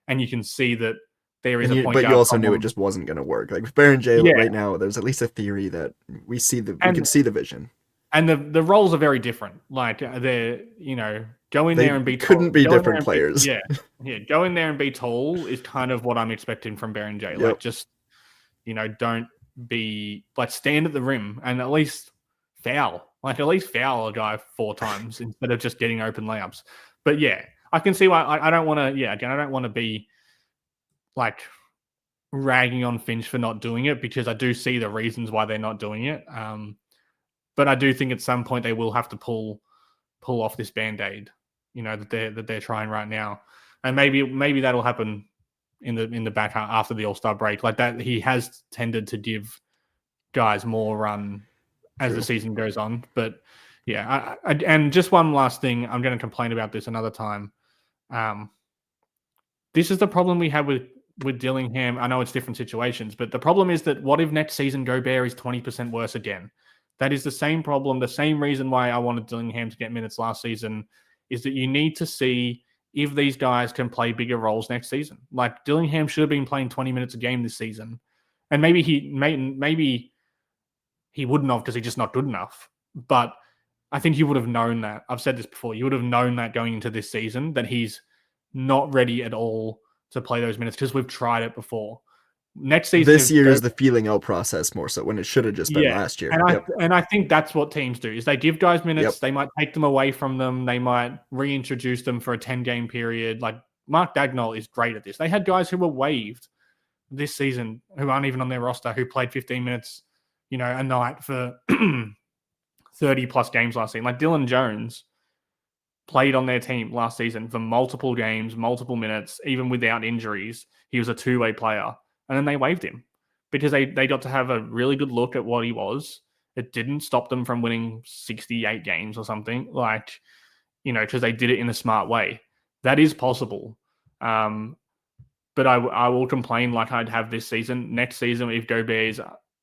And you can see that there is a point guard. But you also knew it just wasn't going to work. Like with Berenjay right now, there's at least a theory that we can see the vision. And the roles are very different. Like they're, go in there and be couldn't be different players. Go in there and be tall is kind of what I'm expecting from Berenjay. Yep. Like just, don't be like stand at the rim and at least foul. Like at least foul a guy 4 times instead of just getting open layups. But I can see why I don't want to. Again, I don't want to be like ragging on Finch for not doing it because I do see the reasons why they're not doing it. But I do think at some point they will have to pull off this band-aid, that they're trying right now, and maybe that'll happen in the back half after the All-Star break. Like that, he has tended to give guys more run as the True. season goes on. But yeah, and just one last thing, I'm going to complain about this another time. Um, this is the problem we have with Dillingham. I know it's different situations, but the problem is that what if next season Gobert is 20% worse again? That is the same problem. The same reason why I wanted Dillingham to get minutes last season is that you need to see if these guys can play bigger roles next season. Like Dillingham should have been playing 20 minutes a game this season, and maybe he wouldn't have because he's just not good enough. But I think you would have known that. I've said this before. You would have known that going into this season that he's not ready at all to play those minutes because we've tried it before. Next season, This if year go, is the feeling out process more so when it should have just been yeah, last year. and I Yep. and I think that's what teams do is they give guys Yep. minutes, they might take them away from them, they might reintroduce them for a 10-game period. Like Mark Dagnall is great at this. They had guys who were waived this season who aren't even on their roster who played 15 minutes, a night for 30 plus games last season. Like Dylan Jones played on their team last season for multiple games, multiple minutes, even without injuries. He was a two-way player. And then they waived him because they got to have a really good look at what he was. It didn't stop them from winning 68 games or something, because they did it in a smart way. That is possible. But I will complain like I'd have this season. Next season, if Gobert is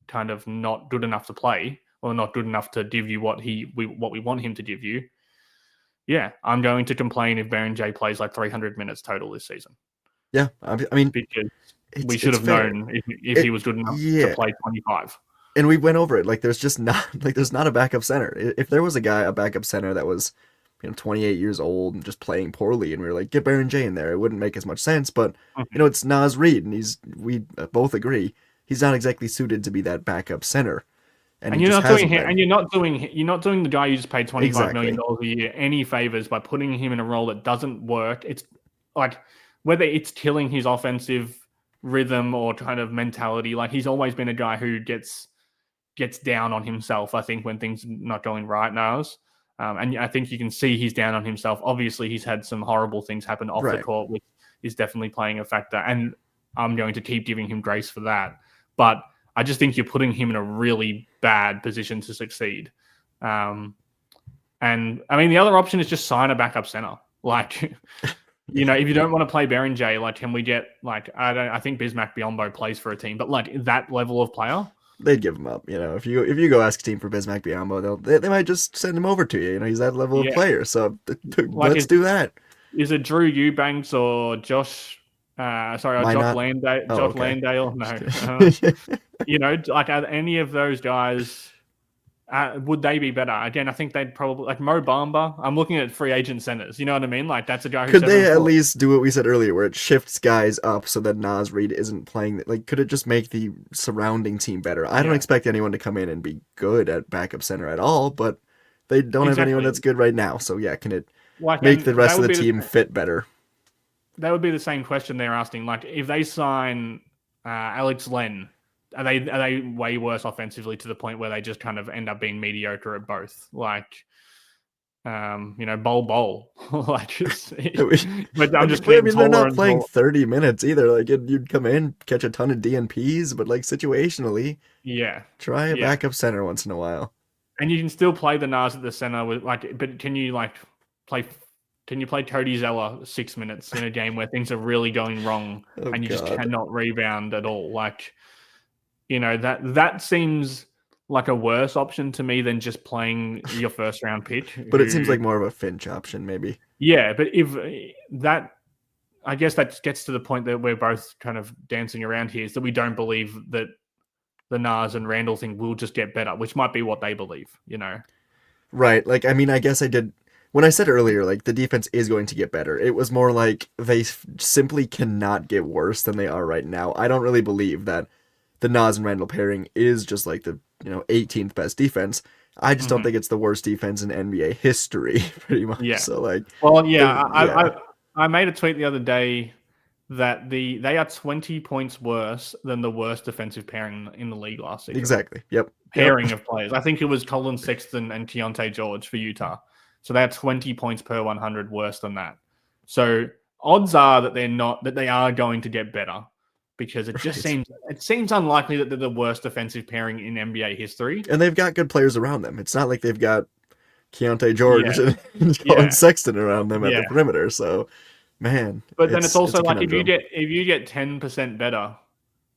kind of not good enough to play or not good enough to give you what we want him to give you, yeah, I'm going to complain if Baron J plays like 300 minutes total this season Yeah. I mean, because we should it's have fair. known if he was good enough to Yeah. play 25. And we went over it. Like, there's just not like there's not a backup center. If there was a backup center that was, 28 years old and just playing poorly, and we were like, get Baron J in there, it wouldn't make as much sense. But Mm-hmm. it's Nas Reed, and we both agree he's not exactly suited to be that backup center, and And he you're just not doing hasn't him, been. and you're not doing the guy you just paid $25 million Exactly. a year any favors by putting him in a role that doesn't work. It's like whether it's killing his offensive rhythm or kind of mentality. Like he's always been a guy who gets down on himself. I think when things are not going right now, and I think you can see he's down on himself. Obviously, he's had some horrible things happen off the Right. court, which is definitely playing a factor. And I'm going to keep giving him grace for that. But I just think you're putting him in a really bad position to succeed. And I mean, the other option is just sign a backup center. Like, Yeah. if you don't want to play Baron J, like, can we get like I think Bismack Biyombo plays for a team, but like that level of player, They'd give him up. If you go ask a team for Bismack Biyombo, they might just send him over to you. He's that level of yeah, player. So like let's do that. is it Drew Eubanks or Josh? Sorry, or Why Josh not? Landale? Oh, Josh okay. Landale? Just No. kidding. Like are any of those guys? Would they be better? Again, I think they'd probably like Mo Bamba. I'm looking at free agent centers. You know what I mean? Like that's a guy who's Could they at 7 foot. least do what we said earlier, where it shifts guys up so that Nas Reed isn't playing? Like, could it just make the surrounding team better? I don't Yeah, expect anyone to come in and be good at backup center at all, but they don't have anyone exactly. that's good right now. So yeah, can it Like, make the and rest of the team fit better? that would be the same question they're asking. Like, if they sign Alex Len, are they way worse offensively to the point where they just kind of end up being mediocre at both? Like, bowl, like, but I'm just I getting mean, they're taller not and playing taller. 30 minutes either. Like, you'd come in, catch a ton of DNPs, but like situationally, Yeah, try a yeah, backup center once in a while. and you can still play the Nas at the center with like, but can you like play? Can you play Cody Zeller 6 minutes in a game where things are really going wrong Oh and you just God. cannot rebound at all? Like, that seems like a worse option to me than just playing your first round pick. But it seems Who, like more of a Finch option, maybe. yeah, but if that, I guess that gets to the point that we're both kind of dancing around here is that we don't believe that the Nas and Randall thing will just get better, which might be what they believe. Right. Like, I mean, I guess I did. When I said earlier, like, the defense is going to get better, it was more like they simply cannot get worse than they are right now. I don't really believe that the Nas and Randall pairing is just like the, 18th best defense. I just don't Hmm. think it's the worst defense in NBA history, pretty much. Yeah. So, like, Well, yeah, yeah, I made a tweet the other day that they are 20 points worse than the worst defensive pairing in the league last season. exactly. Yep. Yep. Pairing of players. I think it was Colin Sexton and Keontae George for Utah. So they are 20 points per 100 worse than that. So odds are that they're not, that they are going to get better, because Right. it seems unlikely that they're the worst defensive pairing in NBA history. And they've got good players around them. It's not like they've got Keontae George Yeah, and Colin yeah, Sexton around them at the yeah. perimeter. So, man, But then it's it's also a like conundrum, if you get 10% better,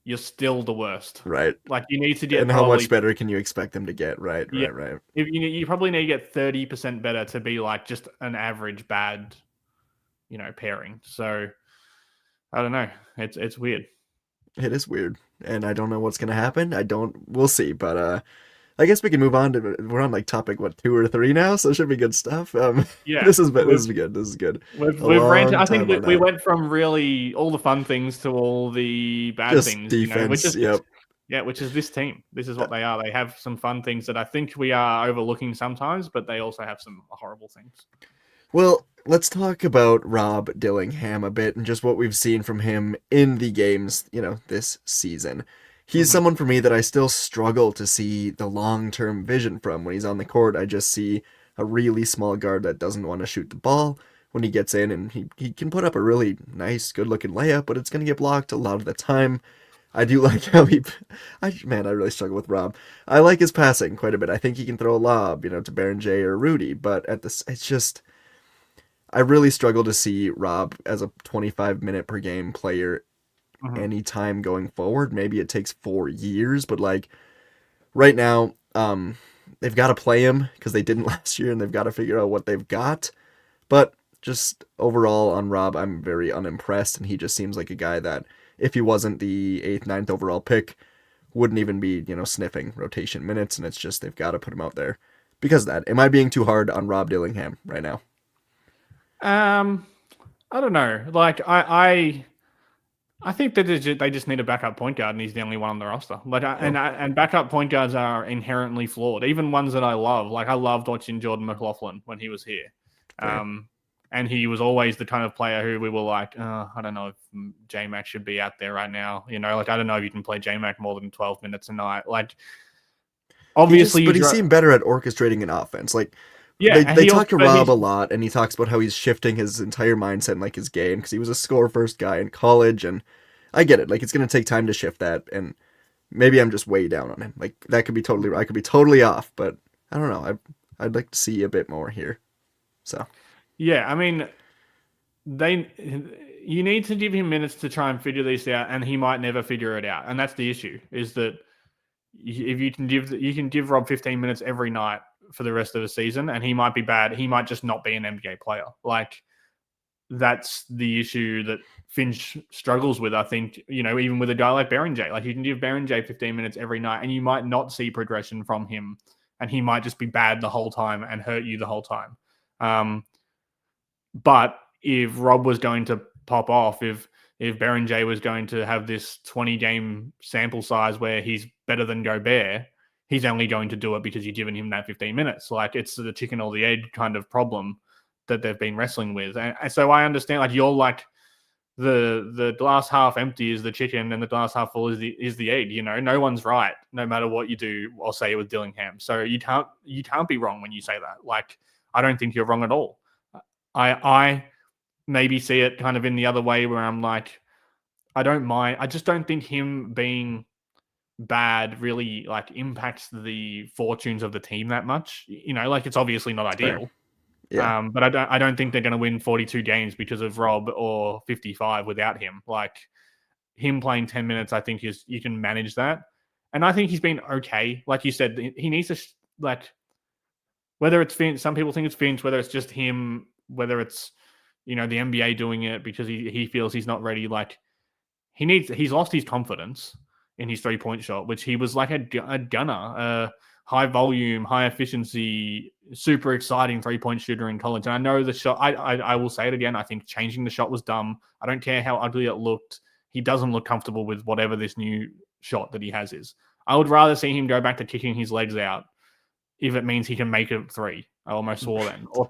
you're still the worst. right? Like you need to get And how much probably, better can you expect them to get? Right, yeah. right, right. If you probably need to get 30% better to be like just an average bad, pairing. So I don't know. It's weird. It is weird, and I don't know what's gonna happen. I don't. We'll see, but I guess we can move on to. We're on like topic what 2 or 3 now, so it should be good stuff. Yeah, This is good. This is good. we've A we've ranted. long I think time on we that. went from really all the fun things to all the bad Just things. Which defense. is this. Yep. Yeah, which is this team. This is Uh, what they are. They have some fun things that I think we are overlooking sometimes, but they also have some horrible things. Well, let's talk about Rob Dillingham a bit and just what we've seen from him in the games, this season. He's Hmm. someone for me that I still struggle to see the long term vision from. When he's on the court, I just see a really small guard that doesn't want to shoot the ball. When he gets in and he can put up a really nice, good looking layup, but it's going to get blocked a lot of the time. I do like how I really struggle with Rob. I like his passing quite a bit. I think he can throw a lob, to Baron J or Rudy, but it's just I really struggle to see Rob as a 25-minute per game player Hmm. anytime going forward. Maybe it takes 4 years, but like right now, they've got to play him because they didn't last year, and they've got to figure out what they've got. But just overall on Rob, I'm very unimpressed, and he just seems like a guy that if he wasn't the eighth, ninth overall pick, wouldn't even be sniffing rotation minutes, and it's just they've got to put him out there because of that. Am I being too hard on Rob Dillingham right now? Um, I don't know. Like I think that they just need a backup point guard, and he's the only one on the roster. Like, Oh, and backup point guards are inherently flawed. Even ones that I love, like I loved watching Jordan McLaughlin when he was here, fair. and he was always the kind of player who we were like, I don't know if J Mac should be out there right now. Like I don't know if you can play J Mac more than 12 minutes a night. Like obviously But he seemed better at orchestrating an offense. Like yeah, and they he talk also to but Rob a he's lot, and he talks about how he's shifting his entire mindset in like his game because he was a score first guy in college, and I get it. Like it's gonna take time to shift that, and maybe I'm just way down on him. Like that could be totally I could be totally off, but I don't know. I'd like to see a bit more here. So yeah. I mean, they you need to give him minutes to try and figure this out, and he might never figure it out. And that's the issue: is that if you can give Rob 15 minutes every night for the rest of the season, and he might be bad. He might just not be an NBA player. Like that's the issue that Finch struggles with. I think even with a guy like Baron J, like you can give Baron J 15 minutes every night, and you might not see progression from him, and he might just be bad the whole time and hurt you the whole time. Um, but if Rob was going to pop off, if Baron J was going to have this 20 game sample size where he's better than Gobert, he's only going to do it because you've given him that 15 minutes. Like it's the chicken or the egg kind of problem that they've been wrestling with. And so I understand like you're like the glass half empty is the chicken and the glass half full is the egg. No one's right, no matter what you do. I'll say it with Dillingham. So you can't be wrong when you say that. Like I don't think you're wrong at all. I maybe see it kind of in the other way where I'm like, I don't mind. I just don't think him being bad really like impacts the fortunes of the team that much. Like it's obviously not it's fair. ideal. Yeah. But I don't think they're going to win 42 games because of Rob or 55 without him. Like him playing 10 minutes, I think is you can manage that. And I think he's been okay. Like you said, he needs to like whether it's Finch, some people think it's Finch, whether it's just him, whether it's the NBA doing it because he feels he's not ready. Like he's lost his confidence in his 3 point shot, which he was like a gunner, a high volume, high efficiency, super exciting 3 point shooter in college. And I know the shot. I will say it again. I think changing the shot was dumb. I don't care how ugly it looked. He doesn't look comfortable with whatever this new shot that he has is. I would rather see him go back to kicking his legs out if it means he can make a three. I almost swore then, or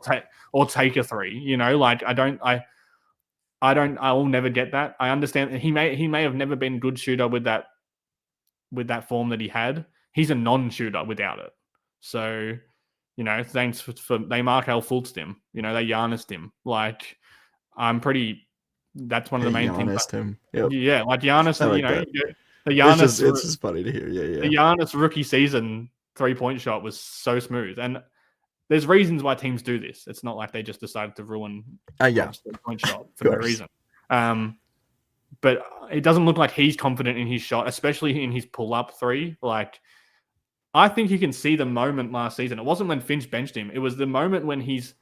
take a three. Like I will never get that. I understand he may have never been a good shooter with that form that he had. He's a non-shooter without it. So, thanks for they Markel Fultzed him. They Giannised him. Like I'm pretty That's one of the Hey, main things. Giannis, him. Yep. Yeah, like Giannis, I like you know, that. the It's just funny to hear. Yeah, yeah. The Giannis rookie season 3-point shot was so smooth, and there's reasons why teams do this. It's not like they just decided to ruin Yeah, Rob's 3-point shot of for no course. reason. But it doesn't look like he's confident in his shot, especially in his pull-up three. Like, I think you can see the moment last season. It wasn't when Finch benched him. It was the moment when his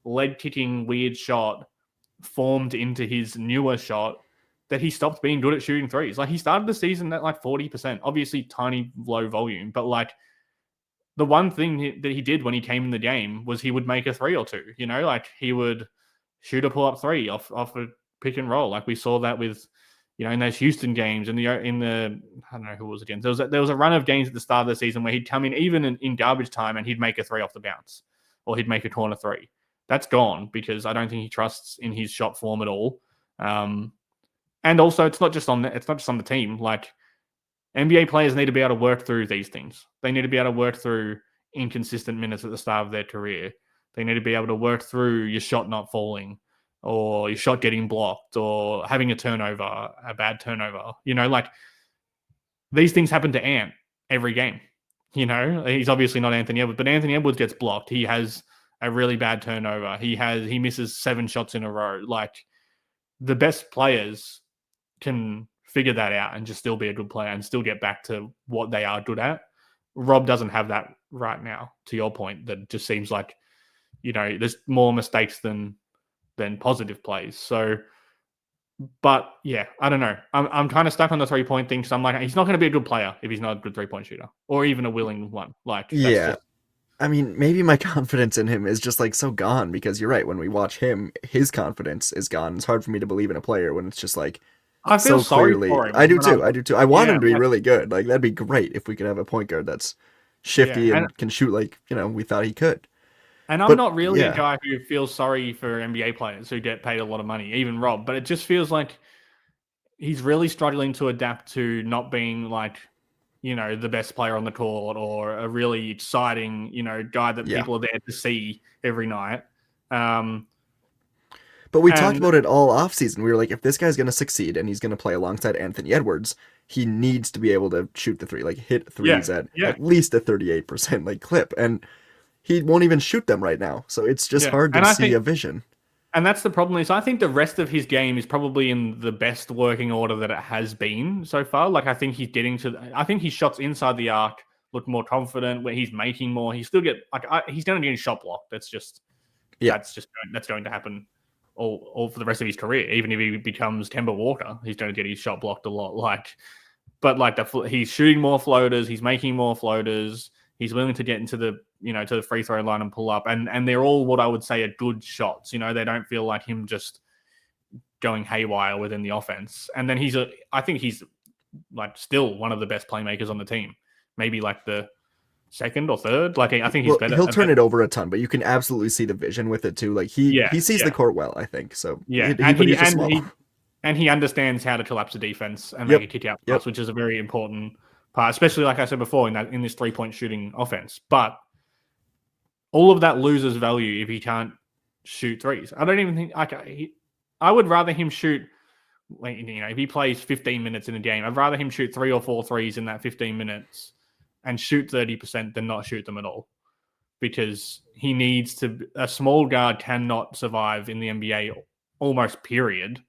leg-kicking weird shot formed into his newer shot that he stopped being good at shooting threes. Like, he started the season at like 40%, obviously tiny low volume, but like the one thing that he did when he came in the game was he would make a three or two. You know, like he would shoot a pull up three off a pick and roll. Like we saw that with, you know, in those Houston games and the I don't know who it was against. There was a run of games at the start of the season where he'd come in even in garbage time and he'd make a three off the bounce, or he'd make a corner three. That's gone because I don't think he trusts in his shot form at all. And also, it's not just on the team. Like NBA players need to be able to work through these things. They need to be able to work through inconsistent minutes at the start of their career. They need to be able to work through your shot not falling or your shot getting blocked or having a bad turnover. You know, like these things happen to Ant every game. You know, he's obviously not Anthony Edwards, but Anthony Edwards gets blocked. He has a really bad turnover. He misses 7 shots in a row. Like the best players can figure that out and just still be a good player and still get back to what they are good at. Rob doesn't have that right now, to your point, that just seems like, you know, there's more mistakes than positive plays. So, but yeah, I don't know. I'm kind of stuck on the 3-point thing because I'm like, he's not going to be a good player if he's not a good 3-point shooter or even a willing one. Like that's Yeah. just I mean, maybe my confidence in him is just like so gone because you're right. When we watch him, his confidence is gone. It's hard for me to believe in a player when it's just like I feel so sorry clearly. for him I do when I too. I watch. do too. I want Yeah, him to be like really good. Like that'd be great if we could have a point guard that's yeah, shifty and can shoot like, we thought he could. and I'm But not really a yeah. guy who feels sorry for NBA players who get paid a lot of money, even Rob. But it just feels like he's really struggling to adapt to not being like, you know, the best player on the court or a really exciting, you know, guy that Yeah. people are there to see every night. Um, But we talked and about it all off season. We were like, if this guy's gonna succeed and he's gonna play alongside Anthony Edwards, he needs to be able to shoot the three, like hit yeah, threes at yeah, least a 38% like clip. And he won't even shoot them right now. So it's just yeah. hard to And I see think, a vision. and that's the problem is I think the rest of his game is probably in the best working order that it has been so far. Like I think I think his shots inside the arc look more confident where he's making more. He still he's going to get shot blocked. Yeah. That's going to happen all for the rest of his career. Even if he becomes Kemba Walker, he's going to get his shot blocked a lot. But he's shooting more floaters, he's making more floaters, he's willing to get into to the free throw line and pull up, and they're all what I would say are good shots. You know, they don't feel like him just going haywire within the offense. And then I think he's like still one of the best playmakers on the team, maybe like the second or third. Like I think he's Well, better. he'll turn it over a ton, but you can absolutely see the vision with it too. Like Yeah, he sees the yeah. court well, I think. So Yeah, but he's just small. and he understands how to collapse the defense and make Yep. a kick out Yep. pass, which is a very important part, especially like I said before in this 3-point shooting offense. But all of that loses value if he can't shoot threes. I don't even think I would rather him shoot. You know, if he plays 15 minutes in a game, I'd rather him shoot 3 or 4 threes in that 15 minutes and shoot 30% than not shoot them at all. Because he needs to. A small guard cannot survive in the NBA almost period,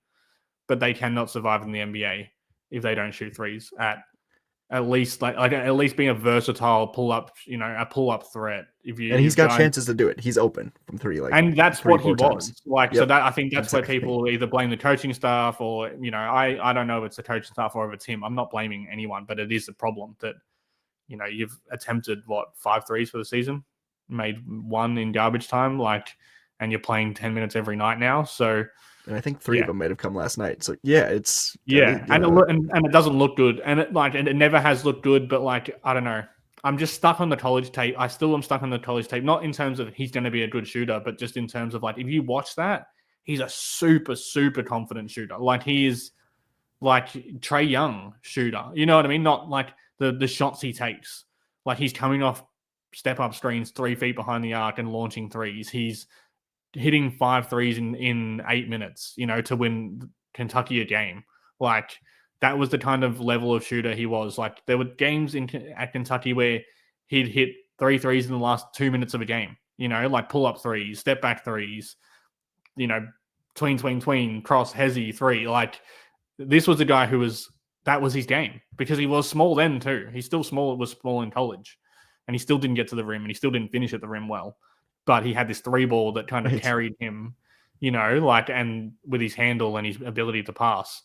but they cannot survive in the NBA if they don't shoot threes at least like at least being a versatile pull up, you know, a pull up threat. If And he's you've got guys, chances to do it. He's open from three like and that's three, what he four times. was like. So Yep. that I think that's where Exactly. people either blame the coaching staff or you know, I don't know if it's the coaching staff or if it's him. I'm not blaming anyone, but it is a problem that you know you've attempted 5 threes for the season, made 1 in garbage time, like, and you're playing 10 minutes every night now. So And I think 3 of yeah, them might have come last night. So yeah, it's at yeah, least, and it doesn't look good, and it never has looked good. But like I don't know, I'm just stuck on the college tape. I still am stuck on the college tape, not in terms of he's going to be a good shooter, but just in terms of like if you watch that, he's a super confident shooter. Like he is like Trey Young shooter. You know what I mean? Not like the shots he takes. Like he's coming off step up screens 3 feet behind the arc and launching threes. He's hitting 5 threes in 8 minutes. You know to win Kentucky a game. Like that was the kind of level of shooter he was. Like there were games at Kentucky where he'd hit three threes in the last 2 minutes of a game. Like pull up threes, step back threes. Tween, cross, hezzy, three. Like this was a guy that was his game because he was small then too. He's still small. It was small in college, and he still didn't get to the rim, and he still didn't finish at the rim well. But he had this three ball that kind of Right. carried him, and with his handle and his ability to pass.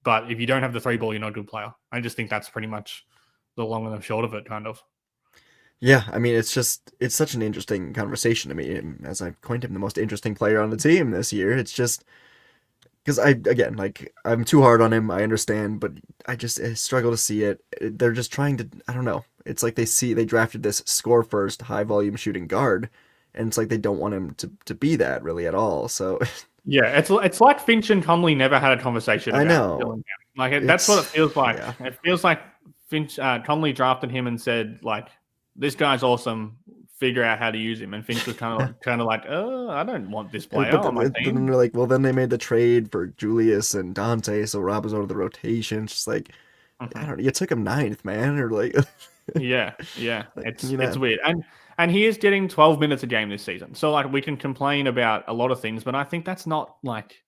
But if you don't have the three ball, you're not a good player. I just think that's pretty much the long and the short of it, kind of. Yeah, I mean, it's such an interesting conversation to me, as I've coined him the most interesting player on the team this year. It's just because again, like, I'm too hard on him. I understand, but I struggle to see it. They're just trying to, I don't know. It's like they drafted this score first, high volume shooting guard, and it's like they don't want him to be that really at all. So Yeah, it's like Finch and Conley never had a conversation I about know Dillingham. Like that's what it it's feels like. yeah. It feels like Finch Conley drafted him and said like, "This guy's awesome. Figure out how to use him." And Finch was kind of like, "Oh, I don't want this player But on my then team." they're like, well, then they made the trade for Julius and Dante, so Rob was out of the rotation. It's just like, I Mhm. don't know. You took him ninth, man, or like, Yeah. like, can It's you it's not? weird, and he is getting 12 minutes a game this season. So like we can complain about a lot of things, but I think that's not like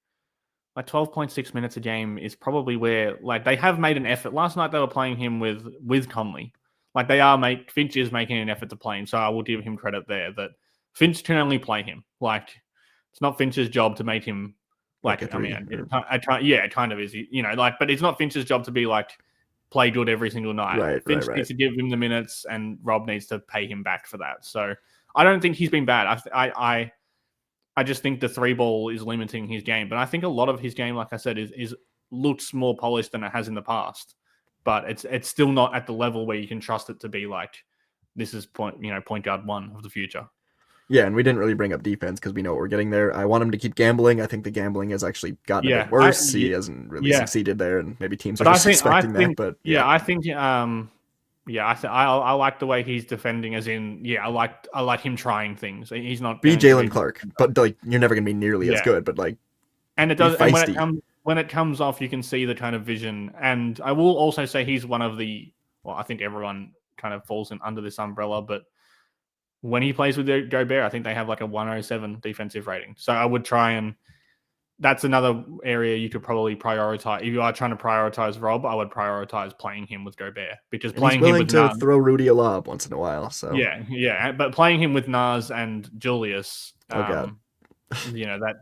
12.6 minutes a game is probably where like they have made an effort. Last night they were playing him with Conley. Like Finch is making an effort to play him, so I will give him credit there that Finch can only play him. Like it's not Finch's job to make him Like a like I mean three. Or, I try yeah, it kind of is, like but it's not Finch's job to be like play good every single night. right, right, Finch right. needs to give him the minutes and Rob needs to pay him back for that. So I don't think he's been bad. I just think the three ball is limiting his game. But I think a lot of his game, like I said, is looks more polished than it has in the past. But it's still not at the level where you can trust it to be like this is point guard one of the future. Yeah, and we didn't really bring up defense because we know what we're getting there. I want him to keep gambling. I think the gambling has actually gotten a bit Yeah, worse. He hasn't really yeah. succeeded there, and maybe teams are But I just think I expecting that. think But yeah, yeah, I think yeah, I like the way he's defending. As in, yeah, I like him trying things. He's not be going to Jalen his Clark, but like you're never gonna be nearly as yeah. good. But like, And it be does, and feisty. when it comes off, you can see the kind of vision. And I will also say he's one of the well, I think everyone kind of falls in under this umbrella, but when he plays with Gobert, I think they have like a 107 defensive rating. So I would try and that's another area you could probably prioritize. If you are trying to prioritize Rob, I would prioritize playing him with Gobert because And he's playing him willing with to Nas, throw Rudy a lob once in a while. So, yeah, but playing him with Nas and Julius, oh god,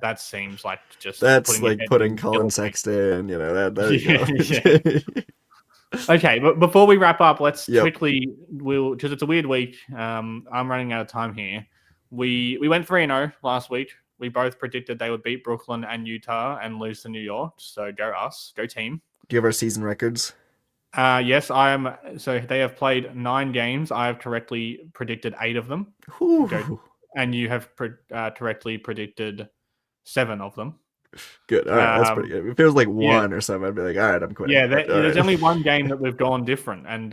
that seems like just that's putting your like head putting in Colin guillotine. Sexton. That there you Yeah, yeah. go. Okay, but before we wrap up, let's Yep. quickly because it's a weird week. I'm running out of time here. We went 3-0 last week. We both predicted they would beat Brooklyn and Utah and lose to New York. So go us, go team. Do you have our season records? Yes, I am. So they have played 9 games. I have correctly predicted 8 of them. Go, Whew. and you have correctly predicted 7 of them. Good. All right, that's pretty Um, good. If it was like yeah, one or something, I'd be like, all right, I'm quitting. Yeah, But all there's right. only one game that we've gone different, and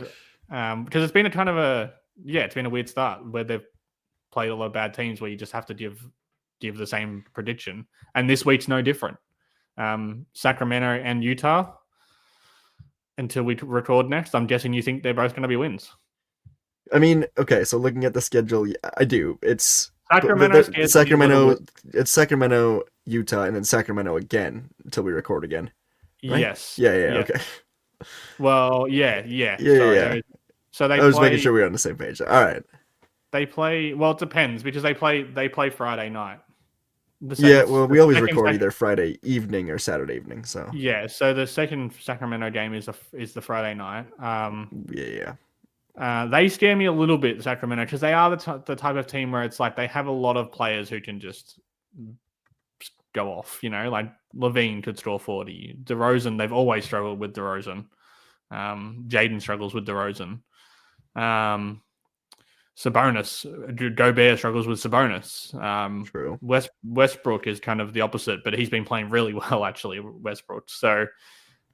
because it's been a kind of it's been a weird start where they've played a lot of bad teams where you just have to give the same prediction, and this week's no different. Sacramento and Utah. Until we record next, I'm guessing you think they're both going to be wins. I mean, okay, so looking at the schedule, yeah, I do. It's Sacramento scares me a little Sacramento, bit. it's Sacramento, Utah, and then Sacramento again until we record again, right? Yes, Yeah, yes. okay. Well, yeah. Yeah. Sorry. So I was making sure we were on the same page. All right. They play. Well, it depends because they play Friday night. The Yeah, second, well, the we always second, record either Friday evening or Saturday evening, so yeah. So the second Sacramento game is the Friday night. yeah. They scare me a little bit, Sacramento, because they are the type of team where it's like they have a lot of players who can just go off. Like Levine could score 40. DeRozan, they've always struggled with DeRozan. Jaden struggles with DeRozan. Sabonis, Gobert struggles with Sabonis. True. Westbrook is kind of the opposite, but he's been playing really well, actually, Westbrook. So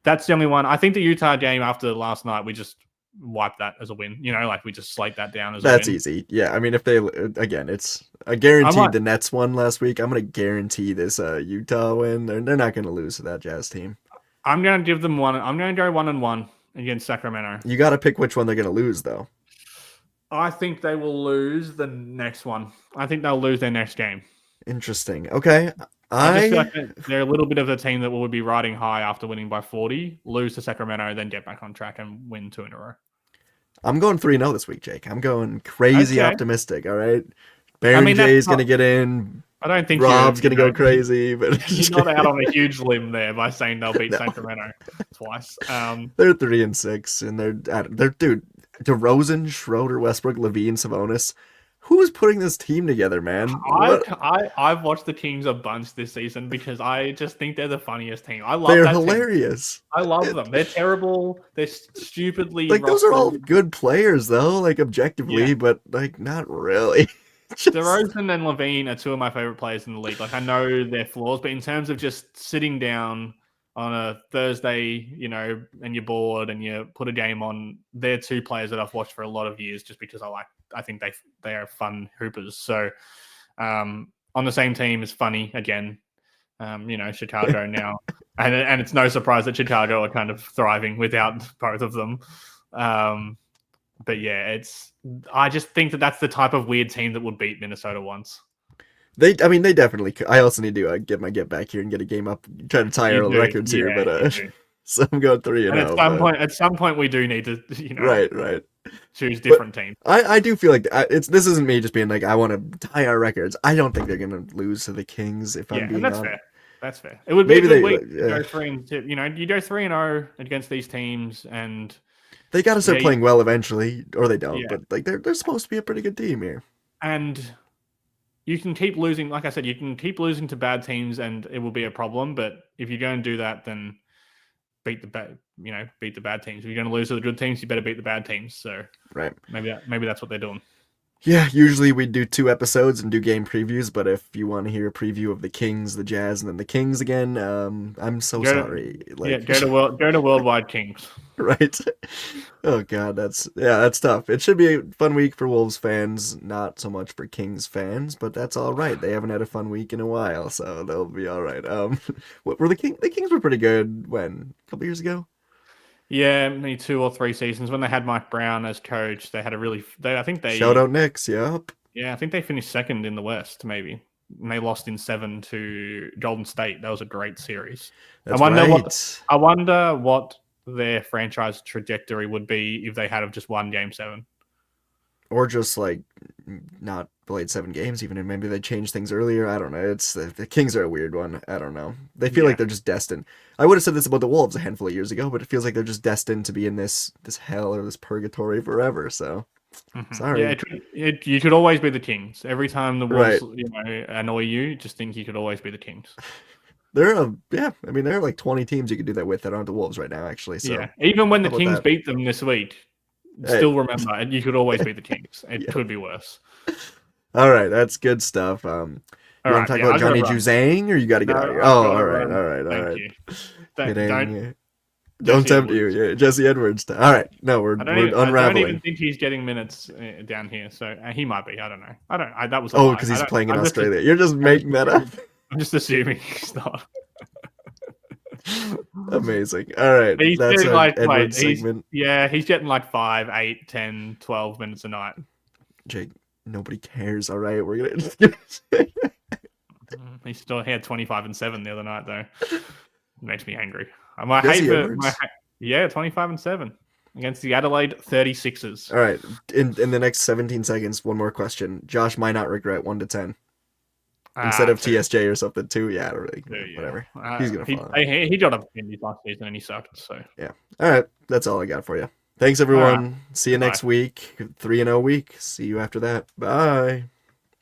that's the only one. I think the Utah game after last night, wipe that as a win. Like we just slate that down as a That's win. easy. Yeah, I mean, if they again, it's I I guaranteed might. the Nets won last week. I'm gonna guarantee this Utah win. They're not gonna lose to that Jazz team. I'm going to give them one. I'm going to go 1-1 against Sacramento. You got to pick which one they're gonna lose though. I think they will lose the next one. I think they'll lose their next game. Interesting. Okay, I just feel I like they're a little bit of a team that will be riding high after winning by 40, lose to Sacramento, then get back on track and win 2 in a row. I'm going 3-0 this week, Jake. I'm going crazy Okay. optimistic. All right, I Baron mean, that's J's not. gonna get in. I don't think Rob's gonna go crazy, but you're not out on a huge limb there by saying they'll beat no, Sacramento twice. they're 3-6, and they're dude. DeRozan, Schroeder, Westbrook, Levine, Sabonis. Who's putting this team together, man? What? I've watched the Kings a bunch this season because I just think they're the funniest team. I love They're that team. hilarious. I love them. They're terrible. They're stupidly Like those are all rostered. good players, though. Like objectively, Yeah. but like not really. Just DeRozan and Levine are two of my favorite players in the league. Like I know their flaws, but in terms of just sitting down on a Thursday, and you're bored and you put a game on, they're two players that I've watched for a lot of years just because I think they are fun hoopers. So on the same team is funny again. Chicago now, and it's no surprise that Chicago are kind of thriving without both of them. But yeah, I just think that that's the type of weird team that would beat Minnesota once. I mean, they definitely could. I also need to get back here and get a game up, try to tie You our do, records here. yeah, But you do. so I'm going 3 and And 0. But at some point, we do need to, right. choose But different teams. I do feel like this isn't me just being like I want to tie our records. I don't think they're gonna lose to the Kings if I'm Yeah, and being that's honest. fair. That's fair. It would be Maybe a good they week to yeah. go 3-2. You go 3-0 against these teams, and They got to start yeah, playing well eventually, or they don't. yeah, But like they're supposed to be a pretty good team here. and you can keep losing. Like I said, you can keep losing to bad teams, and it will be a problem. But if you're going to do that, then beat the bad teams. If you're going to lose to the good teams, you better beat the bad teams. So Right. maybe that's what they're doing. Yeah, usually we do 2 episodes and do game previews, but if you want to hear a preview of the Kings, the Jazz, and then the Kings again, I'm so sorry. Like, Go to Worldwide Kings. right? Oh god, that's tough. It should be a fun week for Wolves fans, not so much for Kings fans, but that's all right. They haven't had a fun week in a while, so they'll be all right. What were the Kings? The Kings were pretty good when a couple years ago. Yeah, maybe 2 or 3 seasons when they had Mike Brown as coach. They had a really. I think Shout out Knicks, yep. Yeah, I think they finished second in the West, maybe. And they lost in 7 to Golden State. That was a great series. That's I wonder what their franchise trajectory would be if they had of just won Game 7. Or just like not played 7 games, even if maybe they changed things earlier. I don't know. It's the Kings are a weird one. I don't know. They feel like they're just destined. I would have said this about the Wolves a handful of years ago, but it feels like they're just destined to be in this hell or this purgatory forever. So sorry. Yeah, you could always be the Kings. Every time the Wolves, Right. annoy you, just think you could always be the Kings. There are like 20 teams you could do that with that aren't the Wolves right now, actually. So yeah, even when the how about Kings that? beat them this week, Hey. still remember you could always be the Kings. It Yeah. could be worse. All right, that's good stuff. You want to talk about Johnny Juzang, or you got to get out of here? Oh, all right. Thank you. Don't Jesse tempt you. Edwards. Yeah, Jesse Edwards. All right, no, we're I don't unraveling. even think he's getting minutes down here, so he might be. I don't know. That was a Oh, lie. because he's playing in I'm Australia. You're just making that up. I'm just assuming he's not. Amazing. All right, He's that's getting our like Edwards segment. he's getting like 5, 8, 10, 12 minutes a night. Jake, nobody cares. All right, we're gonna. He had 25 and 7 the other night though. It makes me angry. Jesse Edwards? 25 and 7 against the Adelaide 36ers. All right, in the next 17 seconds, one more question. Josh might not regret 1 to 10 instead of 2. TSJ or something. 2, yeah, I don't really, 2, yeah. whatever. He's gonna fall. He got opportunities last season and he sucked. So yeah. All right, that's all I got for you. Thanks everyone. See you Bye. next week. 3-0 week. See you after that. Bye.